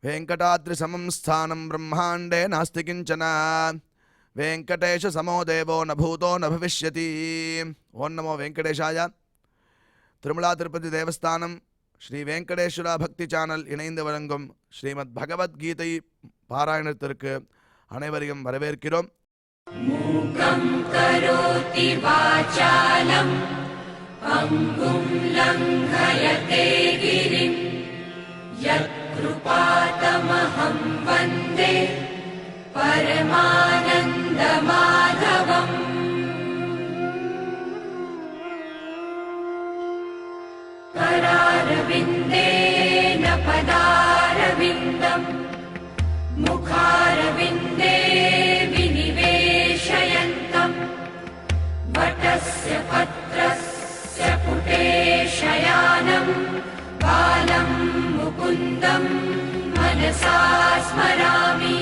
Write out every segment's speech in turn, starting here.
वेंकटाद्रिसमं स्थानं ब्रह्मांडे नास्ति किंचन वेंकटेश समो देवो न भूतो न भविष्यति। ओं नमो वेंकटेशाय। तिरुमला तिरुपति देवस्थानम श्री वेंकटेश्वरा भक्ति चैनल इணைந்து வழங்கும் ஸ்ரீமத் பகவத்கீதை பாராயணத்திற்கு அனைவரையும் வரவேற்கிறோம். மூகம் கரோதி வாசாலம் அங்கும் லங்கயதே கிரிம் யத்கிருபாதமஹம் வந்தே பரமானந்த மாதவம். करारविन्देन पदारविन्दम् मुखारविन्दे विनिवेशयन्तम् वटस्य पत्रस्य पुटे शयानम् बालं मुकुन्दम् मनसा स्मरामि.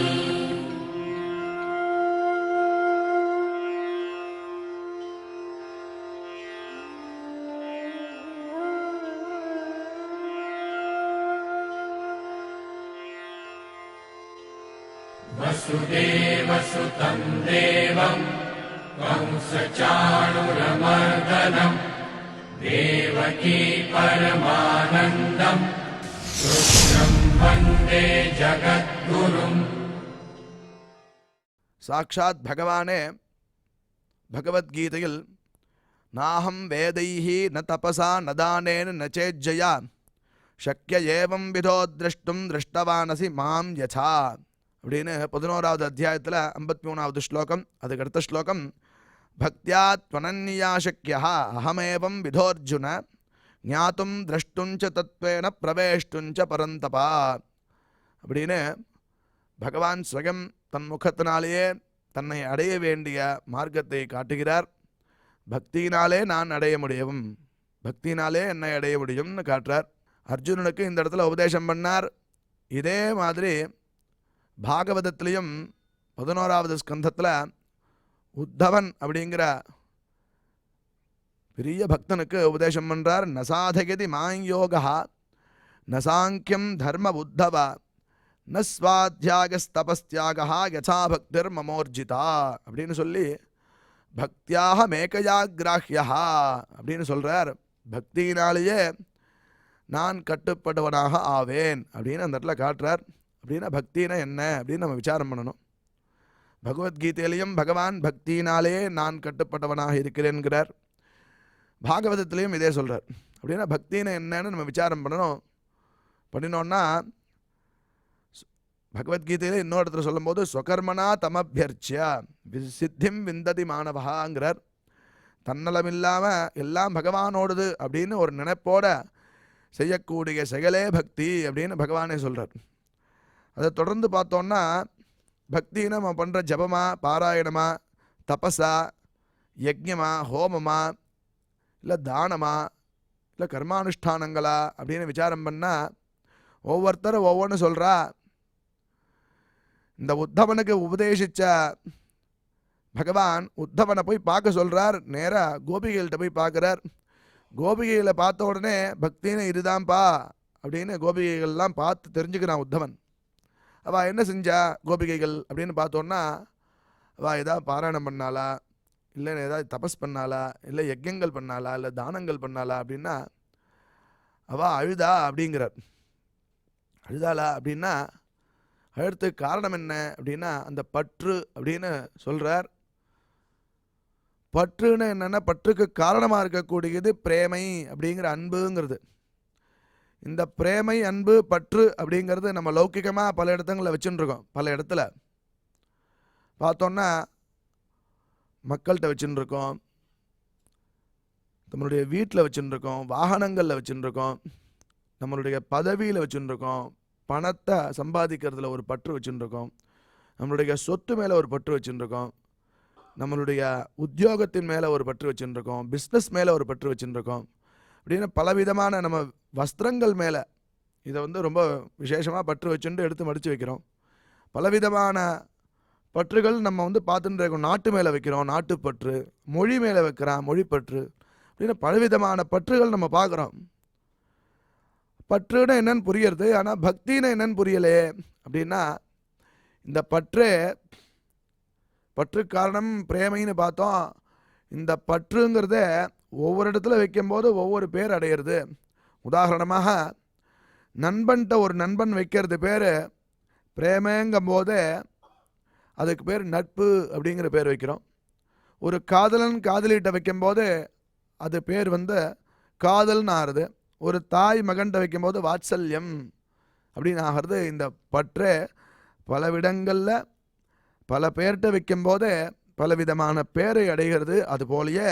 वसुदेवसुतं देवं कंसचाणूरमर्दनं देवकी परमानन्दं कृष्णं वन्दे जगद्गुरुम्. साक्षात् भगवाने भगवद्गीतयिल नाहं वेदैः न तपसा न दानेन न चेज्जया शक्य एवं विधो द्रष्टुं दृष्टवानसि मां यथा அப்படின்னு 11வது அத்தியாயத்தில் 53வது ஸ்லோகம். அதுக்கு அடுத்த ஸ்லோகம் பக்தியா த்வனன்யா சக்யா அஹமேவம் விதோர்ஜுன ஞாத்தும் திரஷ்டுஞ்ச தத்வேன பிரவேஷ்டுஞ்ச பரந்தபா அப்படின்னு பகவான் ஸ்வயம் தன் முகத்தினாலேயே தன்னை அடைய வேண்டிய மார்க்கத்தை காட்டுகிறார். பக்தியினாலே நான் அடைய முடியும், பக்தியினாலே என்னை அடைய முடியும்னு காட்டுறார். அர்ஜுனனுக்கு இந்த இடத்துல உபதேசம் பண்ணார். இதே மாதிரி பாகவதத்திலையும் 11வது ஸ்கந்தத்தில் உத்தவன் அப்படிங்கிற பெரிய பக்தனுக்கு உபதேசம் பண்ணுறார். நசாதகதி மாயோகா நசாங்கியம் தர்ம உத்தவ ந ஸ்வாத்தியாகஸ்தபஸ்தியாகா யசா பக்திர் மமோர்ஜிதா அப்படின்னு சொல்லி பக்தியாக மேகயாகிராஹ்யா அப்படின்னு சொல்கிறார். பக்தியினாலேயே நான் கட்டுப்படுவனாக ஆவேன் அப்படின்னு அந்த இடத்துல காட்டுறார். அப்படின்னா பக்தினா என்ன அப்படின்னு நம்ம விசாரம் பண்ணணும். பகவத்கீதையிலையும் பகவான் பக்தியினாலே நான் கட்டுப்பட்டவனாக இருக்கிறேன்கிறார். பாகவதத்திலையும் இதே சொல்கிறார். அப்படின்னா பக்தினா என்னன்னு நம்ம விசாரம் பண்ணணும். பண்ணினோன்னா பகவத்கீதையில் இன்னொரு இடத்துல சொல்லும்போது ஸ்வகர்மனா தமபியர்ச்சியா சித்திம் விந்ததி மாணவகாங்கிறார். தன்னலம் இல்லாமல் எல்லாம் பகவானோடுது அப்படின்னு ஒரு நினைப்போட செய்யக்கூடிய செயலே பக்தி அப்படின்னு பகவானே சொல்கிறார். அதை தொடர்ந்து பார்த்தோன்னா பக்தின்னு நம்ம பண்ணுற ஜபமா பாராயணமா தபஸா யஜ்ஞமா ஹோமமா இல்லை தானமா இல்லை கர்மானுஷ்டானங்களா அப்படின்னு விசாரம் பண்ணால் ஒவ்வொருத்தரும் ஒவ்வொன்று சொல்கிறா. இந்த உத்தவனுக்கு உபதேசித்த பகவான் உத்தவனை போய் பார்க்க சொல்கிறார். நேராக கோபிகைகள்கிட்ட போய் பார்க்குறார். கோபிகைகளை பார்த்த உடனே பக்தின்னு இதுதான்ப்பா அப்படின்னு கோபிகைகள்லாம் பார்த்து தெரிஞ்சுக்கிறான் உத்தவன். அவள் என்ன செஞ்சா கோபிகைகள் அப்படின்னு பார்த்தோன்னா அவள் ஏதாவது பாராயணம் பண்ணாளா, இல்லை ஏதாவது தபஸ் பண்ணாளா, இல்லை யஜ்யங்கள் பண்ணாளா, இல்லை தானங்கள் பண்ணாளா அப்படின்னா அவள் அழுதா அப்படிங்கிறார். அழுதாளா அப்படின்னா அழுறதுக்கு காரணம் என்ன அப்படின்னா அந்த பற்று அப்படின்னு சொல்கிறார். பற்றுன்னு என்னென்னா பற்றுக்கு காரணமாக இருக்கக்கூடியது பிரேமை அப்படிங்கிற அன்புங்கிறது. இந்த பிரேமை அன்பு பற்று அப்படிங்கிறது நம்ம லௌகிகமாக பல இடத்துங்களில் வச்சுட்டுருக்கோம். பல இடத்துல பார்த்தோன்னா மக்கள்கிட்ட வச்சுட்டுருக்கோம், நம்மளுடைய வீட்டில் வச்சுட்டுருக்கோம், வாகனங்களில் வச்சுட்டுருக்கோம், நம்மளுடைய பதவியில் வச்சுட்டுருக்கோம், பணத்தை சம்பாதிக்கிறதுல ஒரு பற்று வச்சுட்டுருக்கோம், நம்மளுடைய சொத்து மேலே ஒரு பற்று வச்சுட்டுருக்கோம், நம்மளுடைய உத்தியோகத்தின் மேலே ஒரு பற்று வச்சுட்டுருக்கோம், பிஸ்னஸ் மேலே ஒரு பற்று வச்சுட்டுருக்கோம். அப்படின்னு பலவிதமான நம்ம வஸ்திரங்கள் மேலே இதை ரொம்ப விசேஷமாக பற்று வச்சுட்டு எடுத்து மடித்து வைக்கிறோம். பலவிதமான பற்றுகள் நம்ம பார்த்துட்டு இருக்கோம். நாட்டு மேலே வைக்கிறோம், நாட்டுப்பற்று, மொழி மேலே வைக்கிறோம், மொழிப்பற்று, அப்படின்னு பலவிதமான பற்றுகள் நம்ம பார்க்குறோம். பற்றுன்னா என்னன்னு புரியறது, ஆனால் பக்தின்னு என்னன்னு புரியலே அப்படின்னா, இந்த பற்று காரணம் பிரேமைன்னு பார்த்தோம். இந்த பற்றுங்கிறத ஒவ்வொரு இடத்துல வைக்கும்போது ஒவ்வொரு பேர் அடையிறது. உதாரணமாக நண்பன்கிட்ட ஒரு நண்பன் வைக்கிறது பேர் பிரேமைங்கும் போதே அதுக்கு பேர் நட்பு அப்படிங்கிற பேர் வைக்கிறோம். ஒரு காதலன் காதலிகிட்ட வைக்கும்போது அது பேர் காதல்னு ஆறுது. ஒரு தாய் மகன்கிட்ட வைக்கும்போது வாத்சல்யம் அப்படின்னு ஆகிறது. இந்த பற்று பல விடங்களில் பல பேர்கிட்ட வைக்கும்போது பலவிதமான பேரை அடைகிறது. அதுபோலயே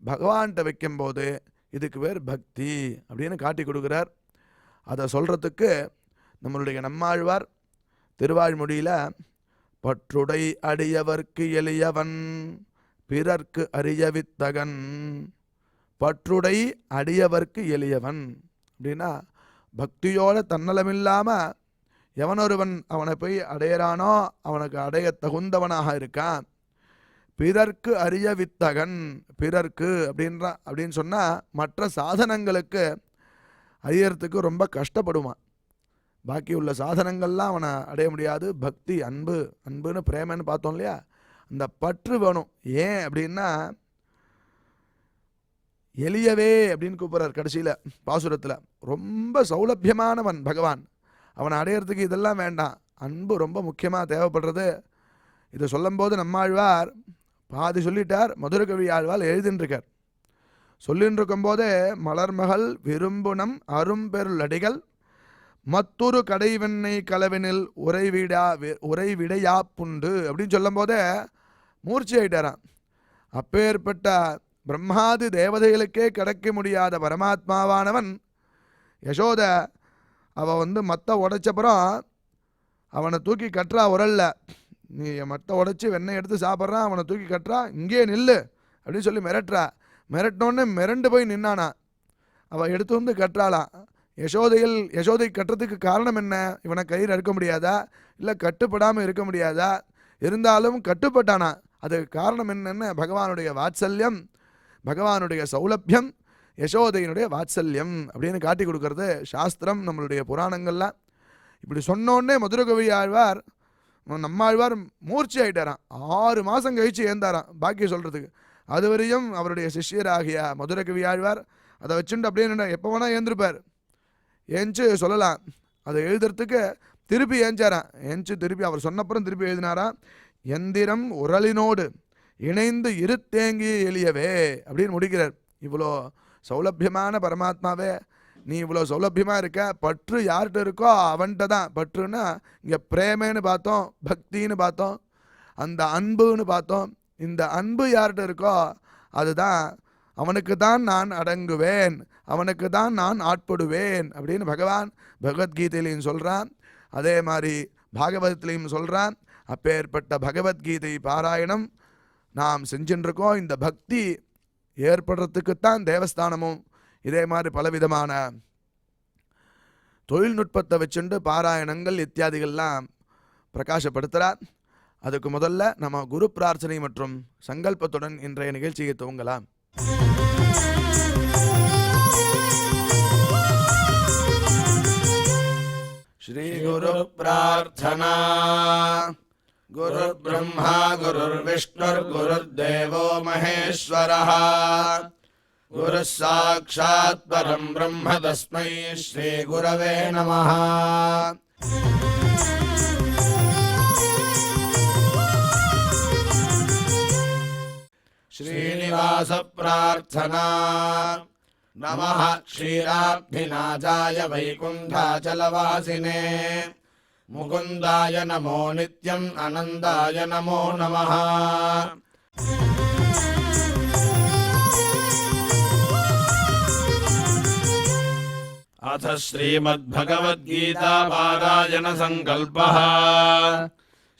பகவான்கிட்ட வைக்கும்போது இதுக்கு பேர் பக்தி அப்படின்னு காட்டி கொடுக்குறார். அதை சொல்கிறதுக்கு நம்மளுடைய நம்மாழ்வார் திருவாழ்மொழியில் பற்றுடை அடியவர்க்கு எளியவன் பிறர்க்கு அறியவித்தகன், பற்றுடை அடியவர்க்கு எளியவன் அப்படின்னா பக்தியோட தன்னலமில்லாமல் எவனொருவன் அவனை போய் அடையிறானோ அவனுக்கு அடைய தகுந்தவனாக இருக்கான். பிறர்க்கு அறிய வித்தகன், பிறர்க்கு அப்படின்னு சொன்னால் மற்ற சாதனங்களுக்கு அறியறதுக்கு ரொம்ப கஷ்டப்படுவான். பாக்கி உள்ள சாதனங்கள்லாம் அவனை அடைய முடியாது. பக்தி அன்புன்னு பிரேமன்னு பார்த்தோம் இல்லையா, அந்த பற்று வேணும். ஏன் அப்படின்னா எளியவே அப்படின்னு கூப்பிட்றார் கடைசியில் பாசுரத்தில். ரொம்ப சௌலபியமானவன் பகவான், அவனை அடையிறதுக்கு இதெல்லாம் வேண்டாம், அன்பு ரொம்ப முக்கியமாக தேவைப்படுறது. இதை சொல்லும்போது நம்மாழ்வார் பாதி சொல்லிட்டார், மதுரகவி ஆழ்வார் எழுதின்றிருக்கார். சொல்லின்னு இருக்கும்போதே மலர்மகள் விரும்புனம் அரும்பெருளடிகள் மத்தொரு கடைவெண்ணை கலவினில் உறைவிடையா புண்டு அப்படின்னு சொல்லும் போதே மூர்ச்சி ஆயிட்டாராம். அப்பேற்பட்ட பிரம்மாதி தேவதைகளுக்கே கிடைக்க முடியாத பரமாத்மாவானவன் யசோத அவள் மத்த உடைச்சப்புறம் அவனை தூக்கி கட்டுறா உரல்ல. நீ மத்த உடைச்சி வெண்ணெய் எடுத்து சாப்பிட்றான், அவனை தூக்கி கட்டுறா, இங்கே நில்லு அப்படின்னு சொல்லி மிரட்டுறா. மிரட்டினோடனே மிரண்டு போய் நின்னானா. அவள் எடுத்து கட்டுறாளாம். யசோதை கட்டுறதுக்கு காரணம் என்ன? இவனை கயிறு அறுக்க முடியாதா, இல்லை கட்டுப்படாமல் இருக்க முடியாதா? இருந்தாலும் கட்டுப்பட்டானா. அதுக்கு காரணம் என்னென்ன? பகவானுடைய வாத்சல்யம், பகவானுடைய சௌலபியம், யசோதையினுடைய வாத்சல்யம் அப்படின்னு காட்டி கொடுக்கறது சாஸ்திரம், நம்மளுடைய புராணங்கள்லாம். இப்படி சொன்னோடனே மதுரகவி ஆழ்வார் நம்மாழ்வார் மூர்ச்சி ஆகிட்டாராம். 6 மாதம் கழித்து ஏந்தாராம் பாக்கி சொல்கிறதுக்கு. அதுவரையும் அவருடைய சிஷ்யராகிய மதுரகவி ஆழ்வார் அதை வச்சுட்டு அப்படியே எப்போ வேணால் ஏந்திருப்பார். ஏஞ்சு சொல்லலாம். அதை எழுதுறதுக்கு திருப்பி ஏஞ்சாராம். ஏஞ்சு திருப்பி அவர் சொன்னப்புறம் திருப்பி எழுதினாராம். எந்திரம் உரலினோடு இணைந்து இருத்தேங்கிய எளியவே அப்படின்னு முடிக்கிறார். இவ்வளோ சௌலபியமான பரமாத்மாவே, நீ இவ்வளோ சௌலபியமாக இருக்க, பற்று யார்கிட்ட இருக்கோ அவன்கிட்ட தான். பற்றுன்னா இங்கே பிரேமன்னு பார்த்தோம், பக்தின்னு பார்த்தோம், அந்த அன்புன்னு பார்த்தோம். இந்த அன்பு யார்கிட்ட இருக்கோ அதுதான், அவனுக்கு தான் நான் அடங்குவேன், அவனுக்கு தான் நான் ஆட்படுவேன் அப்படின்னு பகவான் பகவத்கீதையிலையும் சொல்கிறான். அதே மாதிரி பாகவதத்திலையும் சொல்கிறான். அப்பேற்பட்ட பகவத்கீதை பாராயணம் நாம் செஞ்சுருக்கோம். இந்த பக்தி ஏற்படுறதுக்குத்தான் தேவஸ்தானமும் இதே மாதிரி பலவிதமான தொழில்நுட்பத்தை வச்சுண்டு பாராயணங்கள் இத்தியாதிகள்லாம் பிரகாசப்படுத்துகிறார். அதுக்கு முதல்ல நம்ம குரு பிரார்த்தனை மற்றும் சங்கல்பத்துடன் இன்றைய நிகழ்ச்சியை துவங்கலாம். ஸ்ரீ குரு பிரார்த்தனா. குரு பிரம்மா குருர் விஷ்ணுர் குருர்தேவோ மகேஸ்வரः குரு சாக்ஷாத் பரம் பிரம்ம தஸ்மை ஸ்ரீ குரவே நமः. ஸ்ரீனிவாச பிரார்த்தனா. நமः க்ஷீராப்திநாதாய வைகுண்டாச்சலவாசினே முகுந்தாய நமோ நித்யம் அனந்தாய நமோ நமः. अथ श्रीमद्भगवद्गीता पारायण संकल्पः.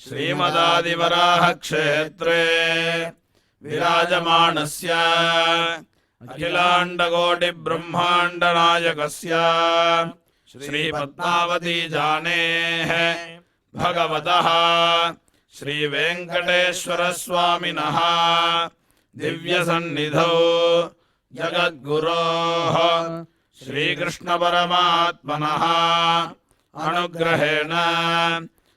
श्रीमदादिवराह क्षेत्रे विराजमानस्य अखिलाण्डकोटि ब्रह्माण्ड नायकस्य श्रीपद्मावती जानेः भगवतः श्रीवेङ्कटेश्वर स्वामिनः दिव्यसन्निधौ जगद्गुरोः श्रीकृष्णपरमात्मनः अनुग्रहेण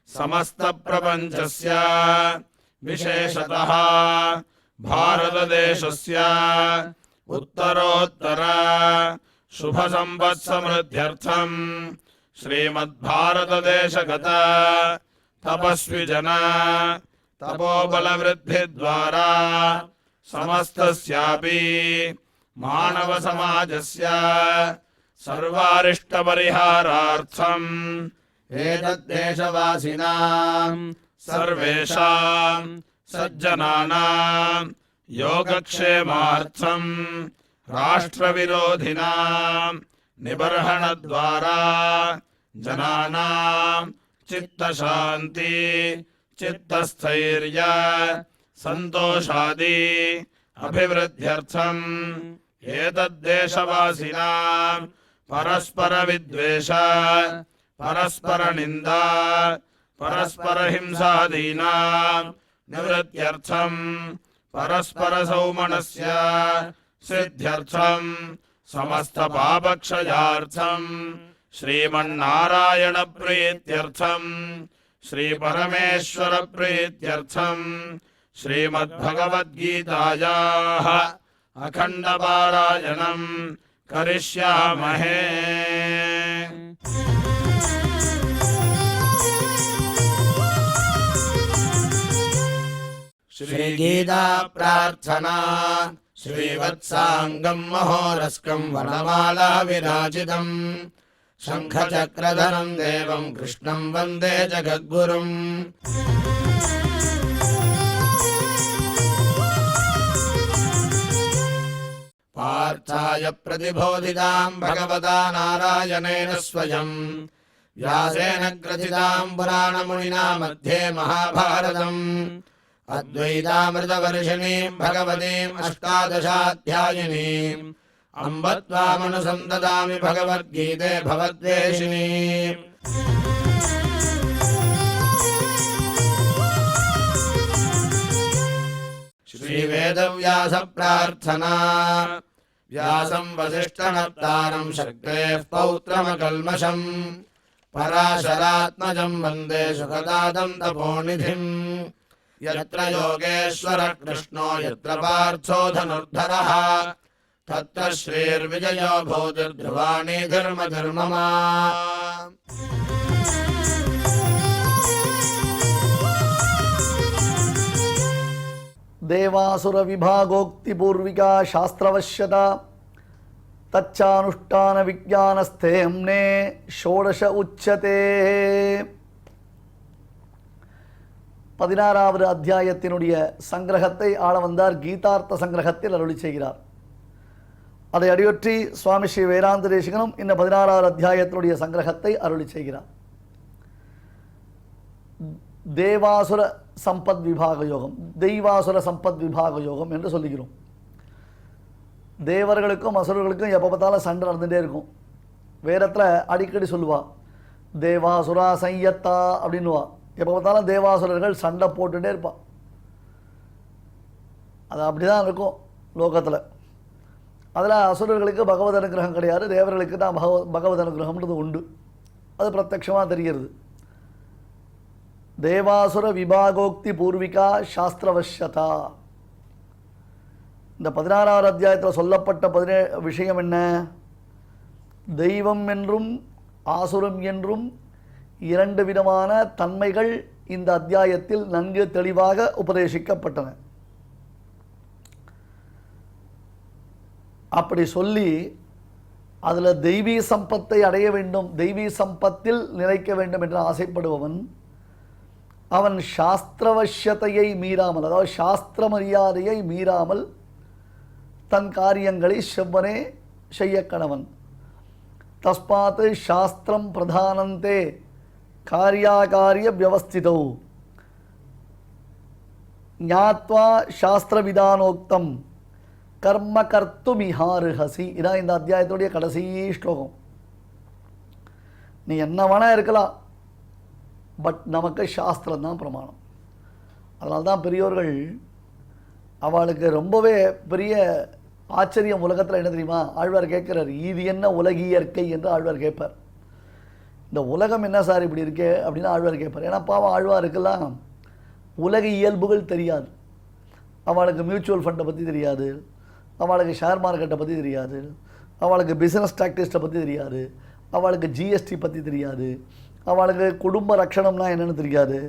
समस्तप्रपञ्चस्य विशेषतः भारतदेशस्य उत्तरोत्तर शुभसम्पत्समृद्ध्यर्थम् श्रीमद्भारतदेशगत तपस्विजन तपोबलवृद्धिद्वारा समस्तस्यापि मानवसमाजस्य सर्वारिष्टपरिहारार्थम् एतद्देशवासिनां सर्वेषां सज्जनानां योगक्षेमार्थम् राष्ट्रविरोधिनां निबर्हणद्वारा जनानां चित्तशान्ति चित्तस्थैर्य सन्तोषादि अभिवृद्ध्यर्थम् एतद्देशवासिनां परस्परविद्वेष परस्परनिन्दा परस्परहिंसादीनां निवृत्त्यर्थम् परस्परसौमनस्य सिद्ध्यर्थम् समस्तपापक्षयार्थम् श्रीमन्नारायणप्रीत्यर्थम् श्रीपरमेश्वरप्रीत्यर्थम् श्रीमद्भगवद्गीतायाः अखण्डपारायणम् करिष्यामहे। श्रीगीता प्रार्थना श्रीवत्साङ्गम् महोरस्कम् वनमाला विराजितम् शङ्खचक्रधरम् देवम् कृष्णम् वन्दे जगद्गुरुम्। पार्थाय प्रतिबोधिताम् भगवता नारायणेन स्वयम् व्यासेन ग्रथिताम् पुराणमुनिना मध्ये महाभारतम् अद्वैतामृतवर्षिणीम् भगवतीम् अष्टादशाध्यायिनीम् अम्ब त्वामनुसन्ददामि भगवद्गीते भवद्वेषिणीम्। श्रीवेदव्यास प्रार्थना व्यासम् वसिष्ठनप्तारम् शक्तेः पौत्रमकल्मषम् पराशरात्मजम् वन्दे सुखदातम् तपोनिधिम्। यत्र योगेश्वरः कृष्णो यत्र पार्थो धनुर्धरः तत्र श्रीर्विजयो भूतिर्ध्रुवाणि धर्मधर्ममा। देवासुर विभागोक्ति पूर्विका शास्त्रवश्यता तच्चानुष्ठान विज्ञानस्ते हमने षोडश उच्यते। 16வது அத்தியாயத்தினுடைய சங்கிரகத்தை ஆள வந்தார். கீதார்த்த சங்கிரகத்தில் அருளி செய்கிறார். அதை அடியொற்றி சுவாமி ஸ்ரீ வேதாந்த தேசிகனும் இந்த 16வது அத்தியாயத்தினுடைய சங்கிரகத்தை அருளி செய்கிறார். தேவாசுர சம்பத் விபாக யோகம், தெய்வாசுர சம்பத் விபாக யோகம் என்று சொல்லுகிறோம். தேவர்களுக்கும் அசுரர்களுக்கும் எப்போ பார்த்தாலும் சண்டை நடந்துகிட்டே இருக்கும். வேதத்தில் அடிக்கடி சொல்லுவா தேவாசுரா சையத்தா அப்படின்னுவா. எப்போ பார்த்தாலும் தேவாசுரர்கள் சண்டை போட்டுகிட்டே இருப்பாள். அது அப்படி தான் இருக்கும் லோகத்தில். அதில் அசுரர்களுக்கு பகவத் அனுகிரகம் கிடையாது, தேவர்களுக்கு தான் பகவத் அனுகிரகம்ன்றது உண்டு. அது பிரத்யட்சமாக தெரிகிறது. தேவாசுர விபாகோக்தி பூர்விகா சாஸ்திரவஷ்யதா. இந்த 16வது அத்தியாயத்தில் சொல்லப்பட்ட விஷயம் என்ன? தெய்வம் என்றும் ஆசுரம் என்றும் 2 விதமான தன்மைகள் இந்த அத்தியாயத்தில் நன்கு தெளிவாக உபதேசிக்கப்பட்டன. அப்படி சொல்லி அதில் தெய்வீ சம்பத்தை அடைய வேண்டும், தெய்வீ சம்பத்தில் நிலைக்க வேண்டும் என்று ஆசைப்படுபவன் அவன் சாஸ்திரவசியத்தையை மீறாமல், அதாவது சாஸ்திர மரியாதையை மீறாமல் தன் காரியங்களை செவ்வனே செய்ய கணவன். தஸ்மாத் சாஸ்திரம் பிரதானந்தே காரியாகாரிய வியவஸ்திதௌ ஞாத்வா சாஸ்திர விதானோக்தம் கர்ம கர்த்துமிஹாருஹசி. இதான் இந்த அத்தியாயத்துடைய கடைசி ஸ்லோகம். நீ என்ன வேணா இருக்கலாம், பட் நமக்கு சாஸ்திரம் தான் பிரமாணம். அதனால தான் பெரியோர்கள் அவளுக்கு ரொம்பவே பெரிய ஆச்சரியம் உலகத்தில் என்ன தெரியுமா? ஆழ்வார் கேட்கிறார், இது என்ன உலகியற்கை என்று ஆழ்வார் கேட்பார். இந்த உலகம் என்ன சார் இப்படி இருக்கே அப்படின்னு ஆழ்வார் கேட்பார். ஏன்னா பாவம் ஆழ்வாருக்கெல்லாம் உலக இயல்புகள் தெரியாது. அவளுக்கு மியூச்சுவல் ஃபண்டை பற்றி தெரியாது, அவளுக்கு ஷேர் மார்க்கெட்டை பற்றி தெரியாது, அவளுக்கு பிஸ்னஸ் டாக்டிக்ஸை பற்றி தெரியாது, அவளுக்கு ஜிஎஸ்டி பற்றி தெரியாது, அவளுக்கு குடும்ப ரட்சணம்னா என்னென்னு தெரியாது,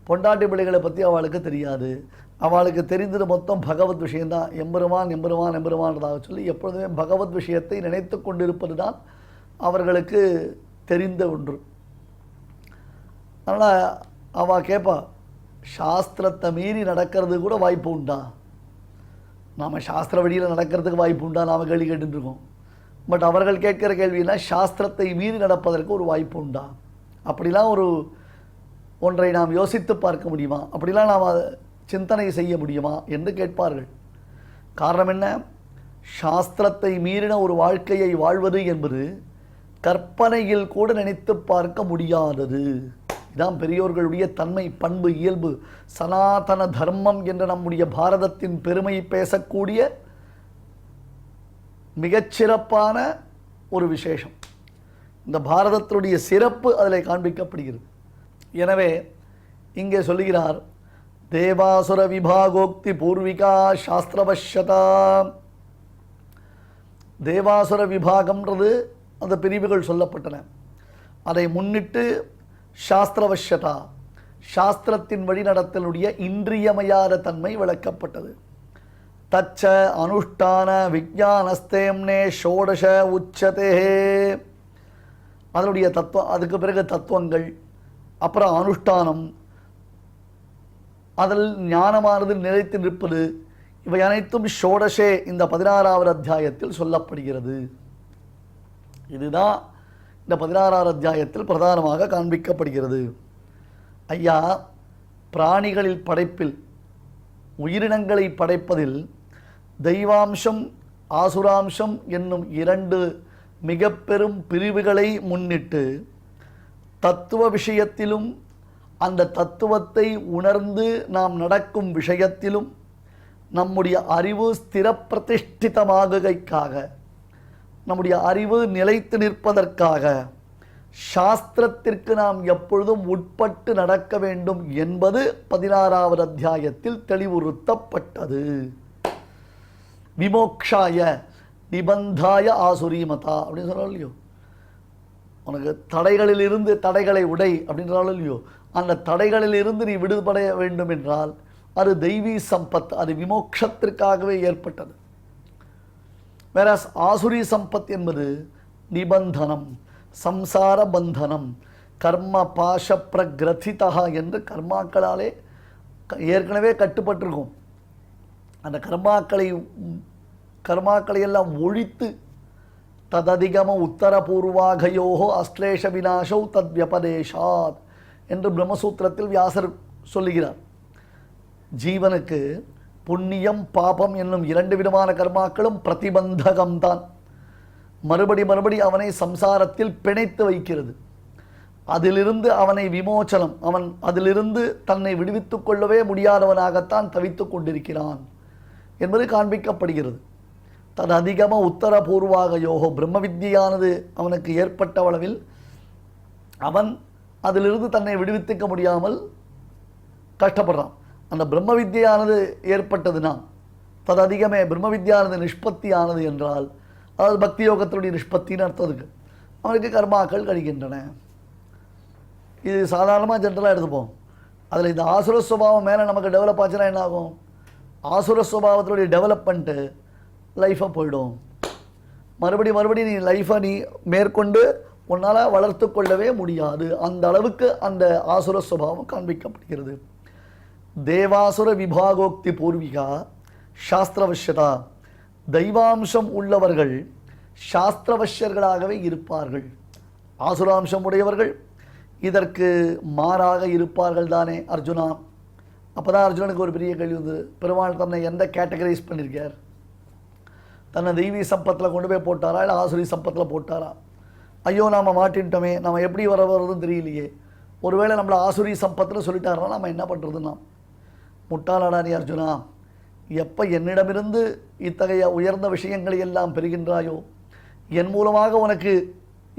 பொண்டாட்டி பிள்ளைகளை பற்றி அவளுக்கு தெரியாது. அவளுக்கு தெரிந்தது மொத்தம் பகவத் விஷயந்தான். எம்பெருமான் எம்பெருமான் எம்பெருமானதாக சொல்லி எப்பொழுதுமே பகவத் விஷயத்தை நினைத்து கொண்டிருப்பது தான் அவர்களுக்கு தெரிந்த ஒன்று. அதனால் அவள் கேட்பா, சாஸ்திரத்தை மீறி நடக்கிறது கூட வாய்ப்பு உண்டா? நாம் சாஸ்திர வழியில் நடக்கிறதுக்கு வாய்ப்பு உண்டா நாம் கேள்வி கேட்டுருக்கோம். பட் அவர்கள் கேட்குற கேள்வினா சாஸ்திரத்தை மீறி நடப்பதற்கு ஒரு வாய்ப்பு உண்டா? அப்படிலாம் ஒன்றை நாம் யோசித்து பார்க்க முடியுமா? அப்படிலாம் நாம் சிந்தனை செய்ய முடியுமா என்று கேட்பார்கள். காரணம் என்ன? சாஸ்திரத்தை மீறின ஒரு வாழ்க்கையை வாழ்வது என்பது கற்பனையில் கூட நினைத்து பார்க்க முடியாதது. இதான் பெரியோர்களுடைய தன்மை, பண்பு, இயல்பு. சனாதன தர்மம் என்ற நம்முடைய பாரதத்தின் பெருமை பேசக்கூடிய மிகச்சிறப்பான ஒரு விசேஷம். இந்த பாரதத்தினுடைய சிறப்பு அதில் காண்பிக்கப்படுகிறது. எனவே இங்கே சொல்லுகிறார், தேவாசுர விபாகோக்தி பூர்விகா சாஸ்திரவஷ்யதா. தேவாசுர விபாகம்ன்றது அந்த பிரிவுகள் சொல்லப்பட்டன. அதை முன்னிட்டு சாஸ்திரவஷ்யதா, சாஸ்திரத்தின் வழிநடத்தலுடைய இன்றியமையாத தன்மை விளக்கப்பட்டது. தச்ச அனுஷ்டான விஜானஸ்தேம்னே ஷோடச உச்சதே. அதனுடைய தத்துவம், அதுக்கு பிறகு தத்துவங்கள், அப்புறம் அனுஷ்டானம், அதில் ஞானமானது நிலைத்து நிற்பது, இவை அனைத்தும் ஷோடஷே இந்த 16வது அத்தியாயத்தில் சொல்லப்படுகிறது. இதுதான் இந்த 16வது அத்தியாயத்தில் பிரதானமாக காண்பிக்கப்படுகிறது. ஐயா, பிராணிகளில் படைப்பில், உயிரினங்களை படைப்பதில் தெய்வாம்சம் ஆசுராம்சம் என்னும் 2 மிக பெரும் பிரிவுகளை முன்னிட்டு தத்துவ விஷயத்திலும் அந்த தத்துவத்தை உணர்ந்து நாம் நடக்கும் விஷயத்திலும் நம்முடைய அறிவு ஸ்திர பிரதிஷ்டிதமாகுகைக்காக, நம்முடைய அறிவு நிலைத்து நிற்பதற்காக சாஸ்திரத்திற்கு நாம் எப்பொழுதும் உட்பட்டு நடக்க வேண்டும் என்பது 16வது அத்தியாயத்தில் தெளிவுறுத்தப்பட்டது. விமோக்ஷாய நிபந்தாய ஆசுரீமதா அப்படின்னு சொல்கிறாள் இல்லையோ, உனக்கு தடைகளிலிருந்து தடைகளை உடை அப்படின்றாலும் இல்லையோ, அந்த தடைகளிலிருந்து நீ விடுபட வேண்டும் என்றால் அது தெய்வீ சம்பத், அது விமோக்ஷத்திற்காகவே ஏற்பட்டது. வேற ஆசுரி சம்பத் என்பது நிபந்தனம், சம்சார பந்தனம், கர்ம பாஷ பிரகிரதிதா என்று கர்மாக்களாலே ஏற்கனவே கட்டுப்பட்டிருக்கும். அந்த கர்மாக்களை எல்லாம் ஒழித்து தததிகம உத்தரபூர்வாகயோகோ அஸ்லேஷ விநாசௌ தத் வியபதேஷாத் என்று பிரம்மசூத்திரத்தில் வியாசர் சொல்லுகிறார். ஜீவனுக்கு புண்ணியம் பாபம் என்னும் 2 விதமான கர்மாக்களும் பிரதிபந்தகம்தான். மறுபடி அவனை சம்சாரத்தில் பிணைத்து வைக்கிறது. அதிலிருந்து அவனை விமோச்சனம், அவன் அதிலிருந்து தன்னை விடுவித்துக் கொள்ளவே முடியாதவனாகத்தான் தவித்துக் கொண்டிருக்கிறான் என்பது காண்பிக்கப்படுகிறது. தது அதிகம உத்தரபூர்வாக யோகோ, பிரம்ம வித்தியானது அவனுக்கு ஏற்பட்ட அளவில் அவன் அதிலிருந்து தன்னை விடுவித்துக்க முடியாமல் கஷ்டப்படுறான். அந்த பிரம்ம வித்தியானது ஏற்பட்டதுன்னா தது அதிகமே பிரம்ம வித்தியானது நிஷ்பத்தியானது என்றால், அதாவது பக்தி யோகத்தினுடைய நிஷ்பத்தின்னு அர்த்தத்துக்கு அவனுக்கு கர்மாக்கள் கழிக்கின்றன. இது சாதாரணமாக ஜென்ரலாக எடுத்துப்போம். அதில் இந்த ஆசுர சுபாவம் மேலே நமக்கு டெவலப் ஆச்சுன்னா என்ன ஆகும்? ஆசுர சுபாவத்தினுடைய டெவலப்மெண்ட்டு லைஃபாக போயிடும். மறுபடி நீ லைஃப்பை நீ மேற்கொண்டு உன்னால் வளர்த்து கொள்ளவே முடியாது. அந்த அளவுக்கு அந்த ஆசுர சுபாவம் காண்பிக்கப்படுகிறது. தேவாசுர விபாகோக்தி பூர்விகா சாஸ்திரவஷ்யதா. தெய்வாம்சம் உள்ளவர்கள் சாஸ்திரவஷ்யர்களாகவே இருப்பார்கள். ஆசுராம்சம் உடையவர்கள் இதற்கு மாறாக இருப்பார்கள் தானே அர்ஜுனா? அப்போ தான் அர்ஜுனனுக்கு ஒரு பெரிய கேள்வி வந்து, பெருமாள் தன்னை எந்த கேட்டகரைஸ் பண்ணியிருக்கார்? தன்னை தெய்வீ சம்பத்தில் கொண்டு போய் போட்டாரா, இல்லை ஆசுரி சம்பத்தில் போட்டாரா? ஐயோ நாம் மாட்டின்ட்டோமே, நம்ம எப்படி வர்றதுன்னு தெரியலையே, ஒருவேளை நம்மளை ஆசுரி சம்பத்தில் சொல்லிட்டாரா, நம்ம என்ன பண்ணுறதுன்னா? முட்டாளாடா நீ அர்ஜுனா, எப்போ என்னிடமிருந்து இத்தகைய உயர்ந்த விஷயங்களை எல்லாம் பெறுகின்றாயோ, என் மூலமாக உனக்கு